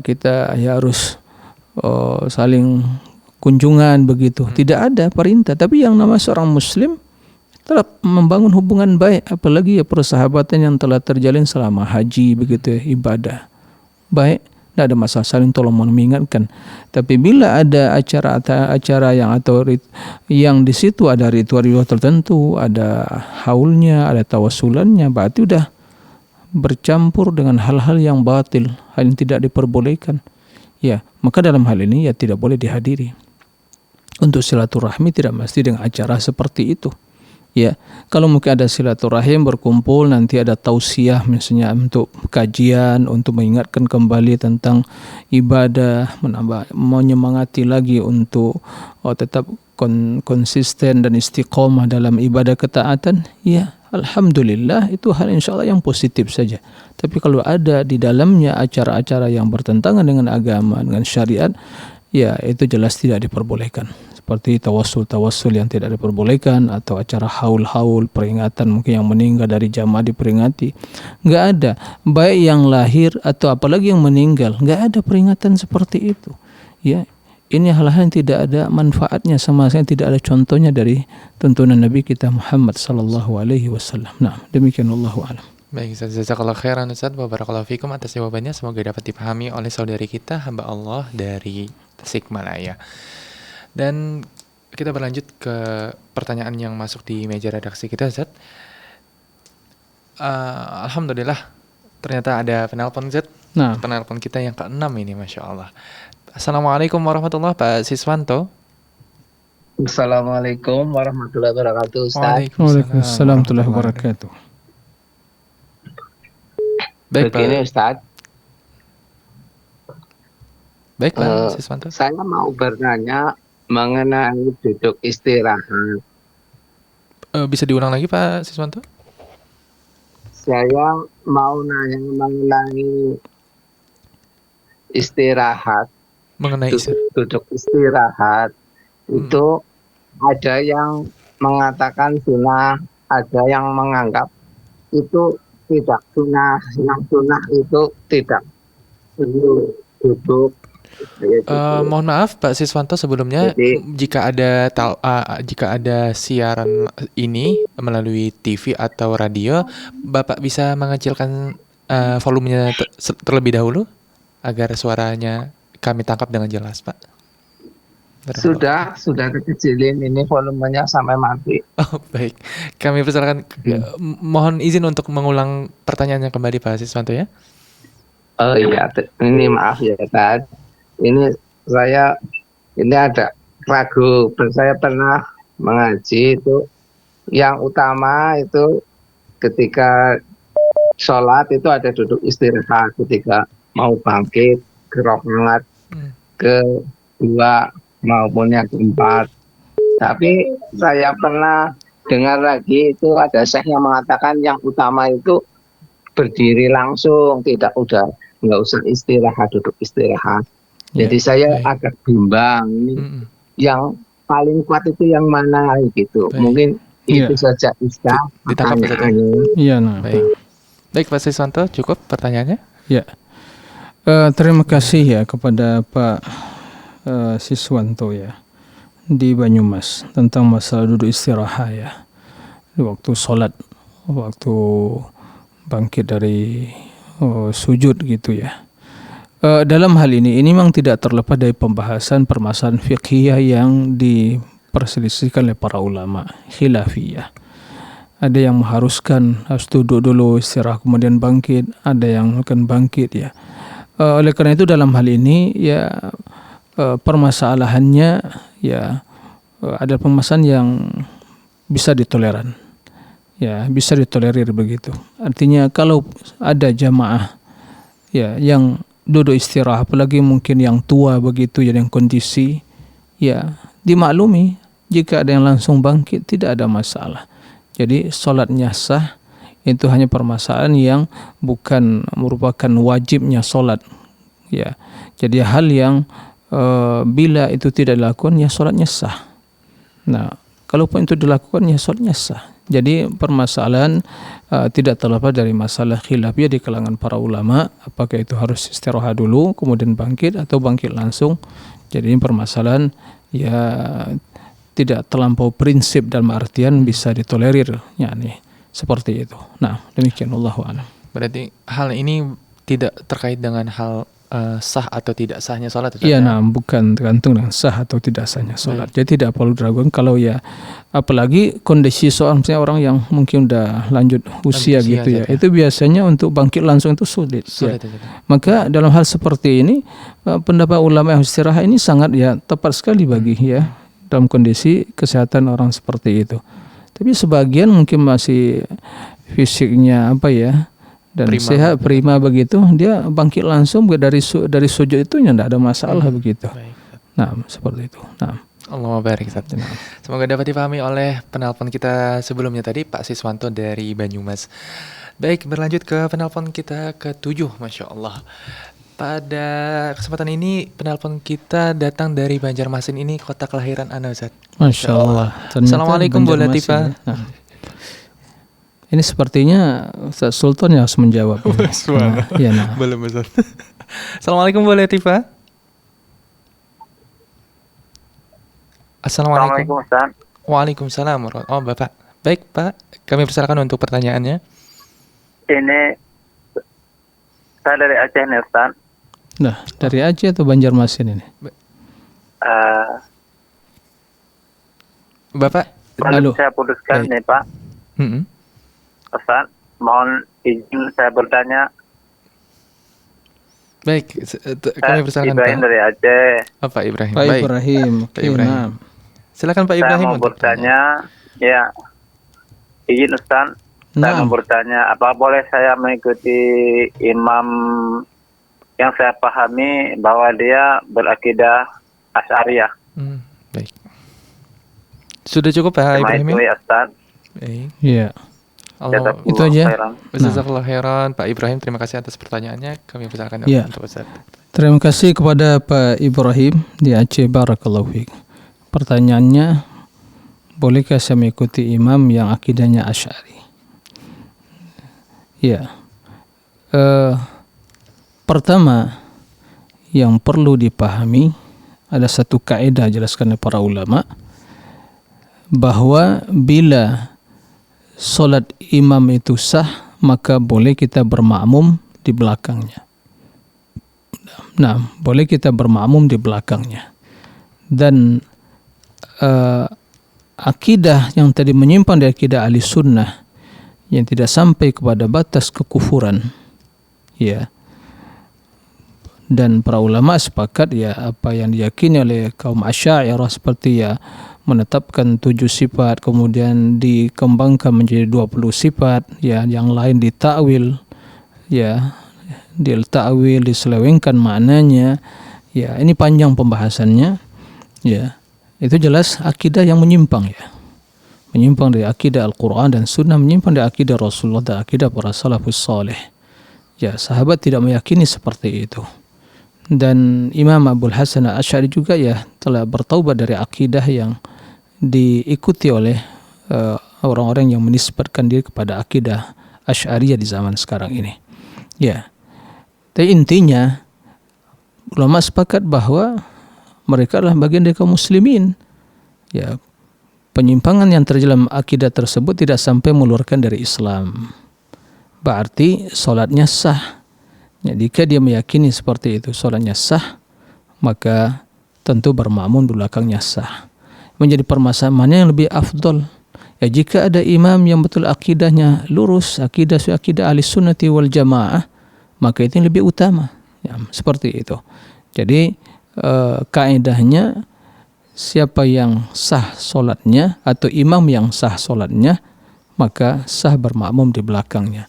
kita ya harus saling kunjungan begitu. Tidak ada perintah. Tapi yang nama seorang muslim telah membangun hubungan baik, apalagi ya persahabatan yang telah terjalin selama haji begitu ya, ibadah baik, tidak ada masalah, saling tolong mengingatkan. Tapi bila ada acara yang di situ ada ritual tertentu, ada haulnya, ada tawasulannya, berarti udah bercampur dengan hal-hal yang batil, hal yang tidak diperbolehkan. ya maka dalam hal ini ya tidak boleh dihadiri. Untuk silaturahmi tidak mesti dengan acara seperti itu. Ya, kalau mungkin ada silaturahim berkumpul, nanti ada tausiah misalnya untuk kajian, untuk mengingatkan kembali tentang ibadah, menyemangati lagi untuk tetap konsisten dan istiqomah dalam ibadah ketaatan, ya alhamdulillah itu hal insya Allah yang positif saja. Tapi kalau ada di dalamnya acara-acara yang bertentangan dengan agama, dengan syariat, ya itu jelas tidak diperbolehkan. Seperti tawassul yang tidak diperbolehkan, atau acara haul peringatan mungkin yang meninggal dari jamaah diperingati. Nggak ada, baik yang lahir atau apalagi yang meninggal, nggak ada peringatan seperti itu. Ya, ini hal-hal yang tidak ada manfaatnya sama sekali, tidak ada contohnya dari tuntunan Nabi kita Muhammad sallallahu alaihi wasallam. Nah, demikian wallahu a'lam. Baik, jazakallahu khairan Ustaz, wa barakallahu fikum atas jawabannya. Semoga dapat dipahami oleh saudari kita, hamba Allah dari Tasikmalaya. Dan kita berlanjut ke pertanyaan yang masuk di meja redaksi kita, Ustaz. Alhamdulillah, ternyata ada penelpon, Ustaz. Nah, penelpon kita yang ke-6 ini, Masya Allah. Assalamualaikum warahmatullahi wabarakatuh, Pak Siswanto. Assalamualaikum warahmatullahi wabarakatuh, Ustaz. Waalaikumsalam warahmatullahi wabarakatuh. Baik, begini, Ustaz. Baiklah, Siswanto. Saya mau bertanya mengenai duduk istirahat. Bisa diulang lagi, Pak Siswanto? Saya mau nanya mengenai istirahat. Mengenai duduk istirahat itu ada yang mengatakan sunnah, ada yang menganggap itu tidak sunnah. Yang sunnah itu tidak perlu duduk. Mohon maaf Pak Siswanto, sebelumnya jika ada siaran ini melalui TV atau radio, Bapak bisa mengecilkan volumenya terlebih dahulu agar suaranya kami tangkap dengan jelas, Pak. Sudah kekecilin ini volumenya sampai mati. Oh, baik. Kami persilakan. Mohon izin untuk mengulang pertanyaannya kembali Pak Siswanto ya. Oh iya, ini maaf ya Tad. Ini ada ragu. Saya pernah mengaji itu yang utama itu ketika sholat itu ada duduk istirahat, ketika mau bangkit ke rakaat kedua maupun yang keempat. Tapi saya pernah dengar lagi itu ada syekh yang mengatakan yang utama itu berdiri langsung, nggak usah istirahat, duduk istirahat. Jadi saya agak bimbang ini yang paling kuat itu yang mana gitu. Mungkin itu saja Ustaz. Ditangkap saja. Iya, nah. Baik Pak Siswanto, cukup pertanyaannya? Ya. Terima kasih ya kepada Pak Siswanto ya di Banyumas tentang masalah duduk istirahat ya. Di waktu sholat, waktu bangkit dari sujud gitu ya. Dalam hal ini memang tidak terlepas dari pembahasan permasalahan fiqhiyah yang diperselisihkan oleh para ulama khilafiyah. Ada yang mengharuskan harus duduk dulu istirahat kemudian bangkit, ada yang akan bangkit ya. Oleh karena itu dalam hal ini ya permasalahannya ya ada permasalahan yang bisa ditoleran. Ya, bisa ditolerir begitu. Artinya kalau ada jamaah ya yang duduk istirahat, apalagi mungkin yang tua begitu ya, yang kondisi ya dimaklumi, jika ada yang langsung bangkit tidak ada masalah. Jadi sholatnya sah, itu hanya permasalahan yang bukan merupakan wajibnya sholat ya. Jadi hal yang bila itu tidak dilakukan ya sholatnya sah. Nah, kalaupun itu dilakukan ya sholatnya sah. Jadi permasalahan tidak terlepas dari masalah khilafiyah di kalangan para ulama, apakah itu harus istirahat dulu kemudian bangkit atau bangkit langsung. Jadi ini permasalahan ya tidak terlampau prinsip dalam artian bisa ditolerir ya nih, seperti itu. Nah, demikian wallahu a'lam. Berarti hal ini tidak terkait dengan hal sah atau tidak sahnya sholat. Iya, nah bukan tergantung dengan sah atau tidak sahnya sholat. Jadi tidak perlu diragukan kalau ya, apalagi kondisi soal misalnya orang yang mungkin udah lanjut usia gitu ya, itu biasanya untuk bangkit langsung itu sulit. Ya. Maka dalam hal seperti ini pendapat ulama yang istirahat ini sangat ya tepat sekali bagi ya dalam kondisi kesehatan orang seperti itu. Tapi sebagian mungkin masih fisiknya apa ya, dan sehat prima begitu, dia bangkit langsung dari sujud itu ya tidak ada masalah begitu. Nah seperti itu. Nah, Allahumma barik. Semoga dapat dipahami oleh penelpon kita sebelumnya tadi, Pak Siswanto dari Banyumas. Baik, berlanjut ke penelpon kita ke-7, Masya Allah. Pada kesempatan ini penelpon kita datang dari Banjarmasin, ini kota kelahiran Anda, Ustaz. Masya Allah. Assalamualaikum Bu Latifah. Ini sepertinya Ustaz Sultan yang harus menjawab. Belum, Ustaz. Assalamualaikum Bu Latifah. Assalamualaikum Ustaz. Waalaikumsalam. Oh Bapak. Baik Pak, kami persilakan untuk pertanyaannya. Ini saya dari Aceh nih Ustaz. Nah, dari Aceh atau Banjarmasin ini? Bapak, halo. Saya putuskan nih Pak. Ustaz, mohon izin saya bertanya. Baik, kami persilakan Ibrahim dari Aceh. Pak Ibrahim. Pak Ibrahim. Pak Ibrahim. Silakan Pak Ibrahim. Saya mau bertanya, ya, izin Ustaz. Saya mau bertanya, apa boleh saya mengikuti imam yang saya pahami bahwa dia berakidah Asy'ariyah? Baik. Sudah cukup Pak Ibrahim? Itu ya Ustaz. Baik. Iya. Allah, itu aja. Jazakallahu khairan Pak Ibrahim, terima kasih atas pertanyaannya. Kami persilakan untuk Ustaz. Terima kasih kepada Pak Ibrahim di Aceh, barakallahu fiik. Pertanyaannya, bolehkah saya mengikuti imam yang akidahnya Asy'ari? Ya. Pertama yang perlu dipahami, ada satu kaidah jelaskan oleh para ulama, bahwa bila solat imam itu sah, maka boleh kita bermakmum di belakangnya. Nah, boleh kita bermakmum di belakangnya. Dan akidah yang tadi menyimpan dari akidah ahli sunnah yang tidak sampai kepada batas kekufuran, ya. Dan para ulama sepakat ya apa yang diyakini oleh kaum Asy'ariyah seperti ya menetapkan 7 sifat, kemudian dikembangkan menjadi 20 sifat, ya, yang lain ditakwil, ya, ditakwil, diselewengkan maknanya, ya, ini panjang pembahasannya, ya, itu jelas akidah yang menyimpang, ya, menyimpang dari akidah Al-Quran dan Sunnah, menyimpang dari akidah Rasulullah dan akidah para salafus saleh, ya, sahabat tidak meyakini seperti itu. Dan Imam Abul Hasan Al-Asy'ari juga ya telah bertaubat dari akidah yang diikuti oleh orang-orang yang menisbatkan diri kepada akidah Asy'ariyah di zaman sekarang ini. Ya. Tapi intinya ulama sepakat bahwa mereka adalah bagian dari kaum muslimin. Ya. Penyimpangan yang terdalam akidah tersebut tidak sampai mengeluarkan dari Islam. Berarti salatnya sah. Ya, jika dia meyakini seperti itu, salatnya sah, maka tentu bermakmum di belakangnya sah. Menjadi permasalahan mana yang lebih afdol? Ya, jika ada imam yang betul akidahnya lurus, akidah ahli sunnati wal jamaah, maka itu yang lebih utama. Ya, seperti itu. Jadi kaidahnya siapa yang sah solatnya atau imam yang sah solatnya, maka sah bermakmum di belakangnya.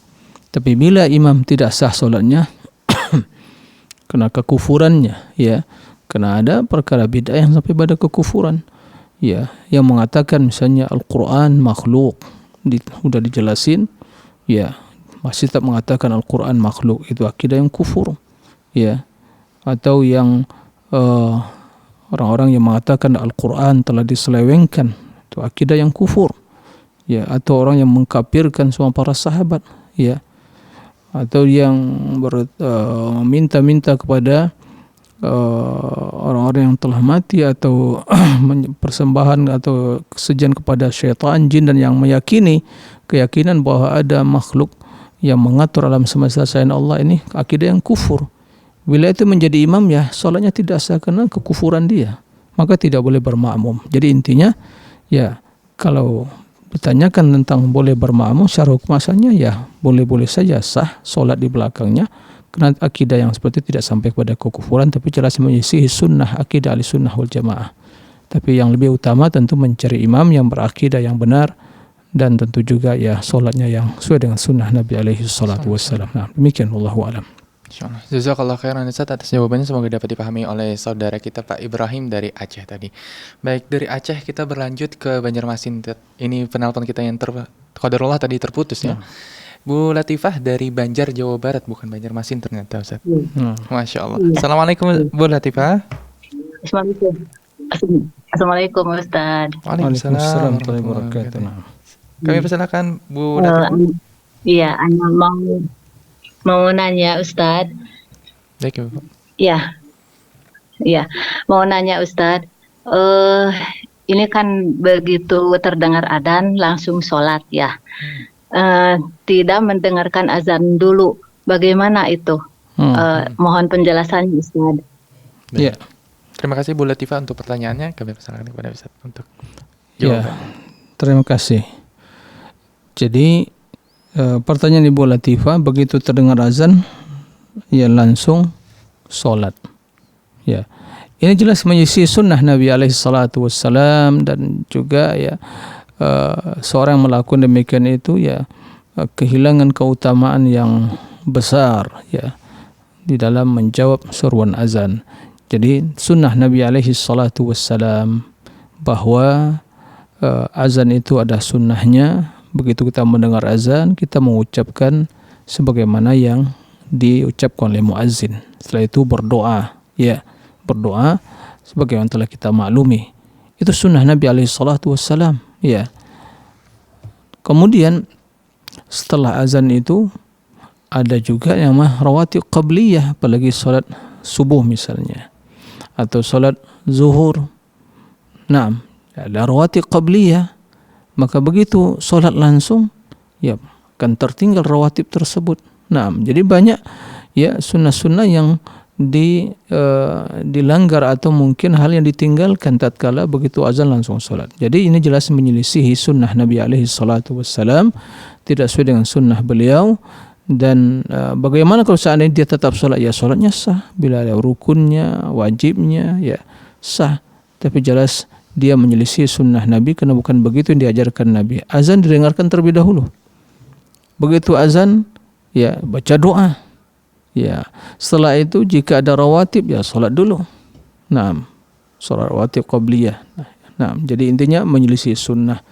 Tapi bila imam tidak sah solatnya, kena kekufurannya, ya, karena ada perkara bid'ah yang sampai pada kekufuran, ya, yang mengatakan misalnya Al-Quran makhluk, sudah dijelasin, ya, masih tak mengatakan Al-Quran makhluk, itu akidah yang kufur, ya, atau yang orang-orang yang mengatakan Al-Quran telah diselewengkan, itu akidah yang kufur, ya, atau orang yang mengkafirkan semua para sahabat, ya, atau yang meminta-minta kepada orang-orang yang telah mati atau persembahan atau kesejian kepada syaitan, jin, dan yang meyakini keyakinan bahwa ada makhluk yang mengatur alam semesta selain Allah, ini akidah yang kufur. Bila itu menjadi imam ya sholatnya tidak sah karena kekufuran dia, maka tidak boleh bermakmum. Jadi intinya ya kalau ditanyakan tentang boleh bermakmum secara hukum asalnya ya boleh-boleh saja sah sholat di belakangnya, karena akidah yang seperti itu tidak sampai kepada kekufuran, tapi jelas menyisihi sunnah akidah ahlussunnah wal jamaah. Tapi yang lebih utama tentu mencari imam yang berakidah yang benar, dan tentu juga ya sholatnya yang sesuai dengan sunnah Nabi alaihi salatu wassalam. Nah, demikian wallahu alam. Insyaallah. Jazakallah khairan Ustaz atas jawabannya, semoga dapat dipahami oleh saudara kita Pak Ibrahim dari Aceh tadi. Baik, dari Aceh kita berlanjut ke Banjarmasin. Ini penelpon kita yang qadarullah tadi terputus ya. Bu Latifah dari Banjar, Jawa Barat, bukan Banjarmasin ternyata Ustaz. Masya Allah. Assalamualaikum Bu Latifah. Assalamualaikum Ustaz. Waalaikumsalam warahmatullahi wabarakatuh. Kami persilakan Bu Latifah. Iya, mau nanya Ustaz. Baik, Bapak. Iya, mau nanya Ustaz. Ini kan begitu terdengar adzan langsung sholat ya. Tidak mendengarkan azan dulu. Bagaimana itu? Mohon penjelasannya Ustaz. Iya. Terima kasih Bu Latifah untuk pertanyaannya. Kami persilakan kepada Ustaz untuk jawaban. Ya, terima kasih. Jadi pertanyaan Ibu Latifah, begitu terdengar azan ya langsung sholat. Ya, ini jelas menyisi sunnah Nabi alaihi salatu wassalam, dan juga ya seorang melakukan demikian itu ya kehilangan keutamaan yang besar ya di dalam menjawab seruan azan. Jadi sunnah Nabi alaihi salatu wassalam bahwa azan itu ada sunnahnya. Begitu kita mendengar azan, kita mengucapkan sebagaimana yang diucapkan oleh muazzin. Setelah itu berdoa, ya, berdoa sebagaimana telah kita maklumi. Itu sunnah Nabi alaihi salatu wassalam, ya. Kemudian setelah azan itu ada juga yang rawatib qabliyah, apalagi salat subuh misalnya atau salat zuhur. Nah, ada rawatib qabliyah. Maka begitu sholat langsung, ya akan tertinggal rawatib tersebut. Nah, jadi banyak ya sunnah-sunnah yang dilanggar atau mungkin hal yang ditinggalkan tatkala begitu azan langsung sholat. Jadi ini jelas menyelisihi sunnah Nabi alaihi salatu wassalam, tidak sesuai dengan sunnah beliau. Dan bagaimana kalau seandainya dia tetap sholat, ya sholatnya sah bila ada rukunnya, wajibnya, ya sah. Tapi jelas dia menyelisih sunnah Nabi karena bukan begitu yang diajarkan Nabi. Azan didengarkan terlebih dahulu. Begitu azan, ya baca doa. Ya, setelah itu jika ada rawatib ya salat dulu. Nah, salat rawatib qabliyah. Nah, jadi intinya menyelisih sunnah,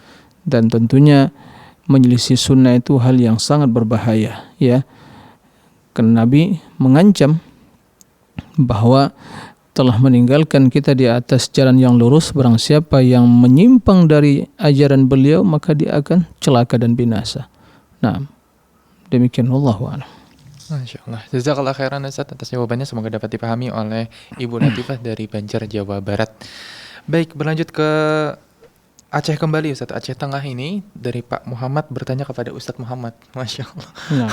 dan tentunya menyelisih sunnah itu hal yang sangat berbahaya, ya. Karena Nabi mengancam bahwa telah meninggalkan kita di atas jalan yang lurus, barang siapa yang menyimpang dari ajaran beliau maka dia akan celaka dan binasa. Nah, demikian wallahu a'lam. Masyaallah. Jazakallah khairan Ustaz atas jawabannya, semoga dapat dipahami oleh Ibu Latifah dari Banjar, Jawa Barat. Baik, berlanjut ke Aceh kembali Ustaz. Aceh Tengah ini dari Pak Muhammad bertanya kepada Ustaz Muhammad. Masyaallah. Nah.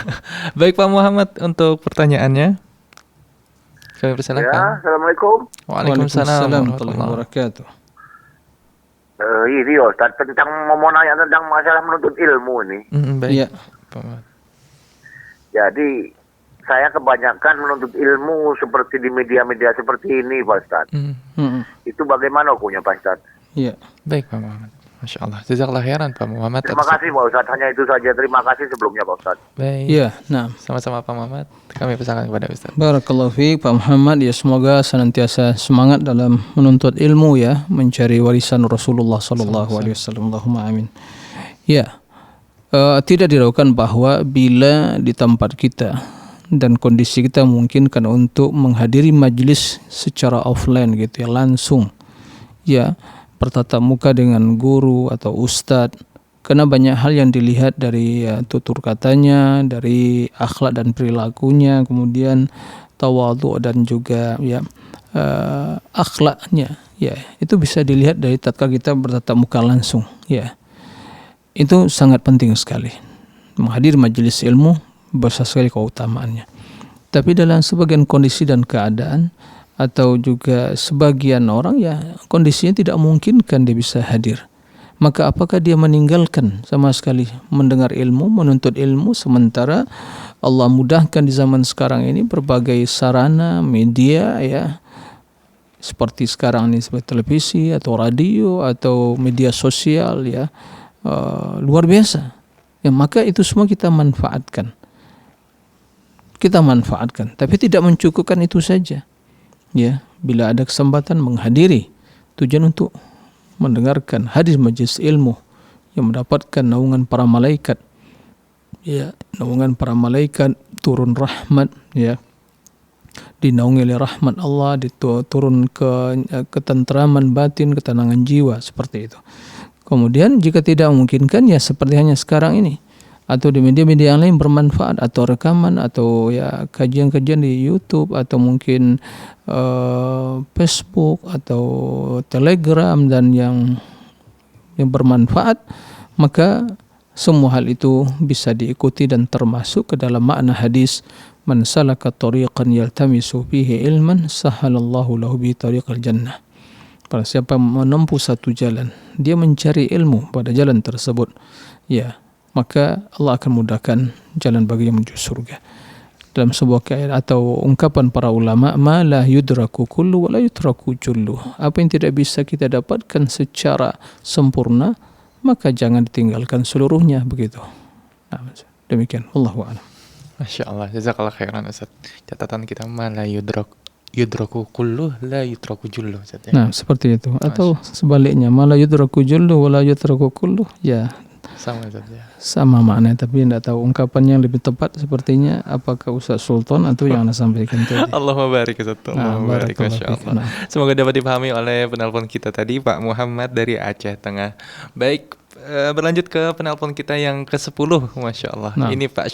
Baik Pak Muhammad untuk pertanyaannya. Kami persilakan. Ya, Assalamualaikum. Waalaikumsalam warahmatullahi wabarakatuh. Ini Ustaz, tentang mau nanya tentang masalah menuntut ilmu ini. Baik. Ya. Jadi saya kebanyakan menuntut ilmu seperti di media-media seperti ini, Pak Ustaz. Itu bagaimana hukumnya, Pak Ustaz? Iya. Baik Pak Muhammad. Masya Allah. Jazakallah khairan Pak Muhammad. Terima kasih Pak Ustaz. Hanya itu saja. Terima kasih sebelumnya Pak Ustaz. Baik. Iya, nah. Sama-sama Pak Muhammad. Kami persilakan kepada Ustaz. Barakallahu fiik Pak Muhammad. Ya, semoga senantiasa semangat dalam menuntut ilmu ya, mencari warisan Rasulullah sallallahu alaihi wasallam. Allahumma amin. Ya. Tidak diragukan bahwa bila di tempat kita dan kondisi kita memungkinkan untuk menghadiri majelis secara offline gitu ya, langsung ya, bertatap muka dengan guru atau ustadz, karena banyak hal yang dilihat dari tutur katanya, dari akhlak dan perilakunya, kemudian tawadhu dan juga ya akhlaknya, ya itu bisa dilihat dari tatkala kita bertatap muka langsung, ya itu sangat penting sekali menghadiri majelis ilmu, besar sekali keutamaannya. Tapi dalam sebagian kondisi dan keadaan atau juga sebagian orang ya kondisinya tidak memungkinkan dia bisa hadir. Maka apakah dia meninggalkan sama sekali mendengar ilmu, menuntut ilmu, sementara Allah mudahkan di zaman sekarang ini berbagai sarana media ya, seperti sekarang ini seperti televisi atau radio atau media sosial ya, luar biasa ya, maka itu semua kita manfaatkan, tapi tidak mencukupkan itu saja ya. Bila ada kesempatan menghadiri, tujuan untuk mendengarkan hadis majelis ilmu yang mendapatkan naungan para malaikat ya, naungan para malaikat, turun rahmat ya, dinaungi oleh rahmat Allah, turun ke ketentraman batin, ketenangan jiwa, seperti itu. Kemudian jika tidak memungkinkan ya seperti hanya sekarang ini atau di media-media yang lain bermanfaat, atau rekaman atau ya kajian-kajian di YouTube atau mungkin Facebook atau Telegram dan yang bermanfaat, maka semua hal itu bisa diikuti dan termasuk ke dalam makna hadis man salaka tariqan yaltamisu fihi ilman sahalallahu lahu bi tariqal jannah. Para siapa menempuh satu jalan, dia mencari ilmu pada jalan tersebut, ya, maka Allah akan mudahkan jalan baginya menuju surga. Dalam sebuah ayat atau ungkapan para ulama, ma la yudraku kullu wa la yutraku jullu. Apa yang tidak bisa kita dapatkan secara sempurna, maka jangan ditinggalkan seluruhnya, begitu. Nah, demikian. Wallahu a'lam. Masya Allah, jazakallah khairan Ustaz. Catatan kita ma la yudraku kullu la yutraku jullu, Ustaz, ya? Nah, seperti itu. Atau sebaliknya, ma la yudraku jullu wa la yutraku kullu, ya. Sama Ustaz, ya. Sama maknanya, tapi tidak tahu ungkapan yang lebih tepat sepertinya apakah Ustaz Sultan atau yang Anda sampaikan tadi. Allahumma barik Ustaz. Allahumma barik, Masya Allah. Semoga dapat dipahami oleh penelpon kita tadi, Pak Muhammad dari Aceh Tengah. Baik, berlanjut ke penelpon kita yang ke-10, Masya Allah. Ini Pak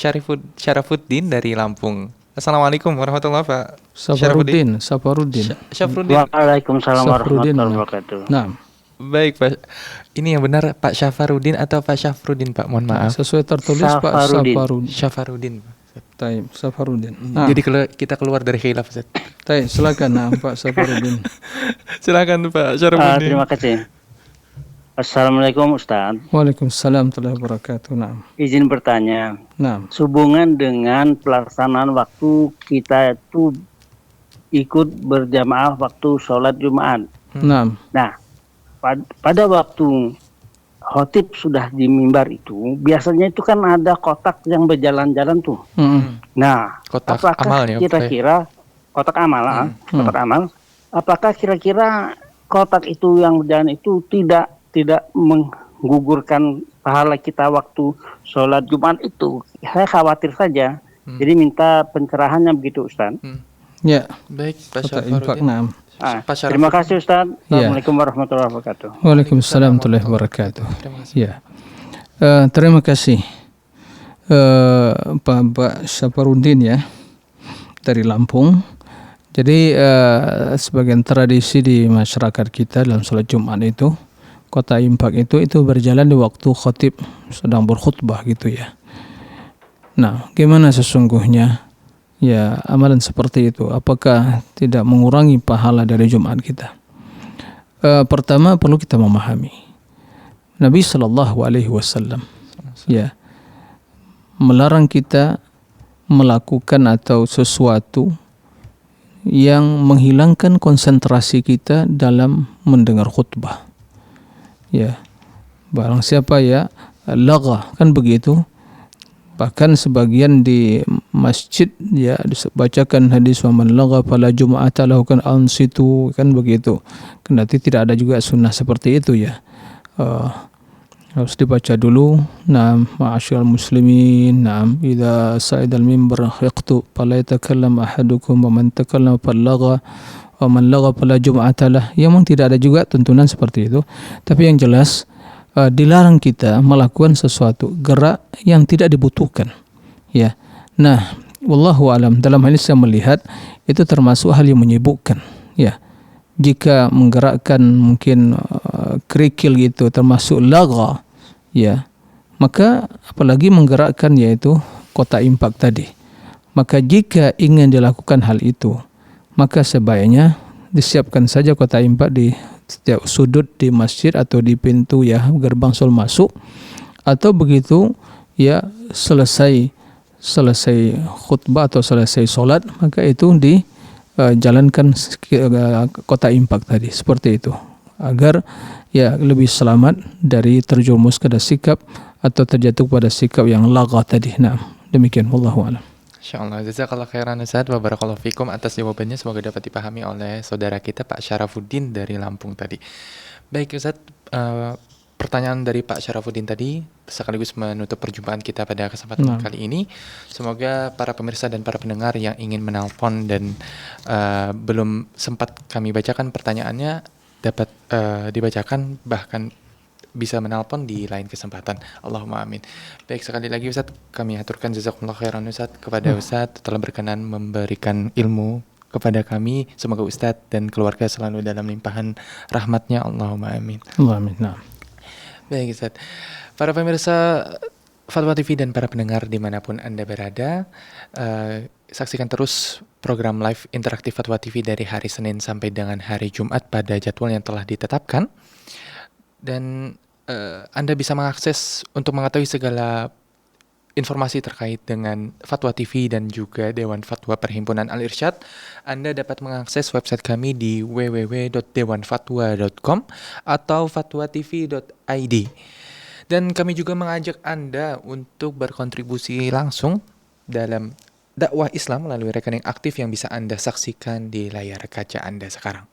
Syarafuddin dari Lampung. Assalamualaikum warahmatullahi wabarakatuh. Syafruddin. Waalaikumsalam warahmatullahi wabarakatuh. Nah, baik Pak, ini yang benar Pak Syafarudin atau Pak Syafruddin, Pak? Mohon maaf. Sesuai tertulis Pak Syafarudin. Taib, Syafarudin. Jadi kalau kita keluar dari khilaf, Ustaz. Taib, silakan Pak Syafarudin. Silakan Pak Syarafuddin. Terima kasih. Assalamualaikum Ustaz. Waalaikumsalam warahmatullahi wabarakatuh. Nah, izin bertanya. Nah, sehubungan dengan pelaksanaan waktu kita itu ikut berjamaah waktu sholat Jumat. Nah, pada waktu khotib sudah di mimbar itu, biasanya itu kan ada kotak yang berjalan-jalan tuh. Nah, kotak apakah amal, ya, kira-kira kotak amal, kotak amal, apakah kira-kira kotak itu yang berjalan itu tidak menggugurkan pahala kita waktu sholat Jumat itu? Saya khawatir saja. Jadi minta pencerahannya begitu, Ustaz. Ya, baik Pak Syafruddin. Terima kasih Ustaz. Assalamualaikum warahmatullahi wabarakatuh. Waalaikumsalam warahmatullahi wabarakatuh. Ya, terima kasih Pak Syafarudin ya dari Lampung. Jadi sebagian tradisi di masyarakat kita dalam sholat Jumat itu, kota impak itu berjalan di waktu khatib sedang berkhutbah gitu ya. Nah, gimana sesungguhnya? Ya, amalan seperti itu apakah tidak mengurangi pahala dari Jumat kita? Pertama perlu kita memahami Nabi SAW ya melarang kita melakukan atau sesuatu yang menghilangkan konsentrasi kita dalam mendengar khutbah. Ya, barang siapa ya lagha, kan begitu. Bahkan sebagian di masjid ya dibacakan hadis wa man lagha fala jum'ata lahu, kan ansitu, kan begitu. Kendati tidak ada juga sunnah seperti itu ya. Harus dibaca dulu. Naam ma'asyiral muslimin, naam idza sa'idal mimbar yaqtu fala yatakallam ahadukum wa man takallama falagha wa man lagha fala jum'ata lah. Ya, memang tidak ada juga tuntunan seperti itu. Tapi yang jelas dilarang kita melakukan sesuatu gerak yang tidak dibutuhkan ya. Nah, wallahu alam, dalam hal ini saya melihat itu termasuk hal yang menyibukkan ya. Jika menggerakkan mungkin kerikil gitu termasuk lagha ya, maka apalagi menggerakkan yaitu kota impak tadi. Maka jika ingin dilakukan hal itu, maka sebaiknya disiapkan saja kotak infak di setiap sudut di masjid atau di pintu ya gerbang sol masuk, atau begitu ya selesai khutbah atau selesai solat, maka itu dijalankan kotak infak tadi seperti itu, agar ya lebih selamat dari terjerumus pada sikap atau terjatuh pada sikap yang lagha tadi. Nah, demikian wallahu a'lam. Insyaallah, jazakallah khairan Ustaz wa barakallahu fikum atas jawabannya, semoga dapat dipahami oleh saudara kita Pak Syarafuddin dari Lampung tadi. Baik Ustaz, pertanyaan dari Pak Syarafuddin tadi sekaligus menutup perjumpaan kita pada kesempatan kali ini. Semoga para pemirsa dan para pendengar yang ingin menelpon dan belum sempat kami bacakan pertanyaannya dapat dibacakan, bahkan bisa menelpon di lain kesempatan. Allahumma amin. Baik, sekali lagi Ustaz, kami aturkan jazakumullah khairan Ustaz kepada Ustaz telah berkenan memberikan ilmu kepada kami. Semoga Ustaz dan keluarga selalu dalam limpahan rahmatnya. Allahumma amin. Allahumma amin. Baik Ustaz, para pemirsa Fatwa TV dan para pendengar dimanapun Anda berada, saksikan terus program live interaktif Fatwa TV dari hari Senin sampai dengan hari Jumat pada jadwal yang telah ditetapkan. Dan Anda bisa mengakses untuk mengetahui segala informasi terkait dengan Fatwa TV dan juga Dewan Fatwa Perhimpunan Al-Irsyad. Anda dapat mengakses website kami di www.dewanfatwa.com atau fatwatv.id. Dan kami juga mengajak Anda untuk berkontribusi langsung dalam dakwah Islam melalui rekening aktif yang bisa Anda saksikan di layar kaca Anda sekarang.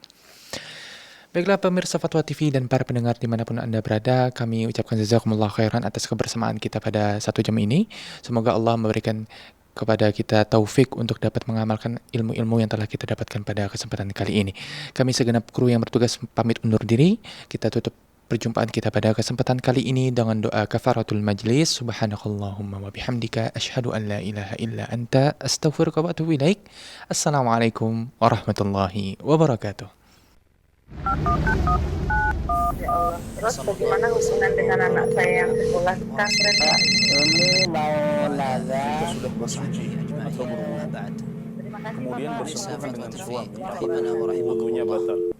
Baiklah pemirsa Fatwa TV dan para pendengar dimanapun Anda berada, kami ucapkan jazakumullah khairan atas kebersamaan kita pada 1 jam ini. Semoga Allah memberikan kepada kita taufik untuk dapat mengamalkan ilmu-ilmu yang telah kita dapatkan pada kesempatan kali ini. Kami segenap kru yang bertugas pamit undur diri. Kita tutup perjumpaan kita pada kesempatan kali ini dengan doa kafaratul majlis. Subhanakallahumma wa bihamdika asyhadu an la ilaha illa anta astaghfiruka wa atubu ilaik. Assalamualaikum warahmatullahi wabarakatuh. Ya Allah, terus bagaimana hubungan dengan anak saya yang sekolah pesantren Pak? Ini mau nanya. Sudah bersuci atau berwudu, kemudian bersama dengan suami, wudunya batal.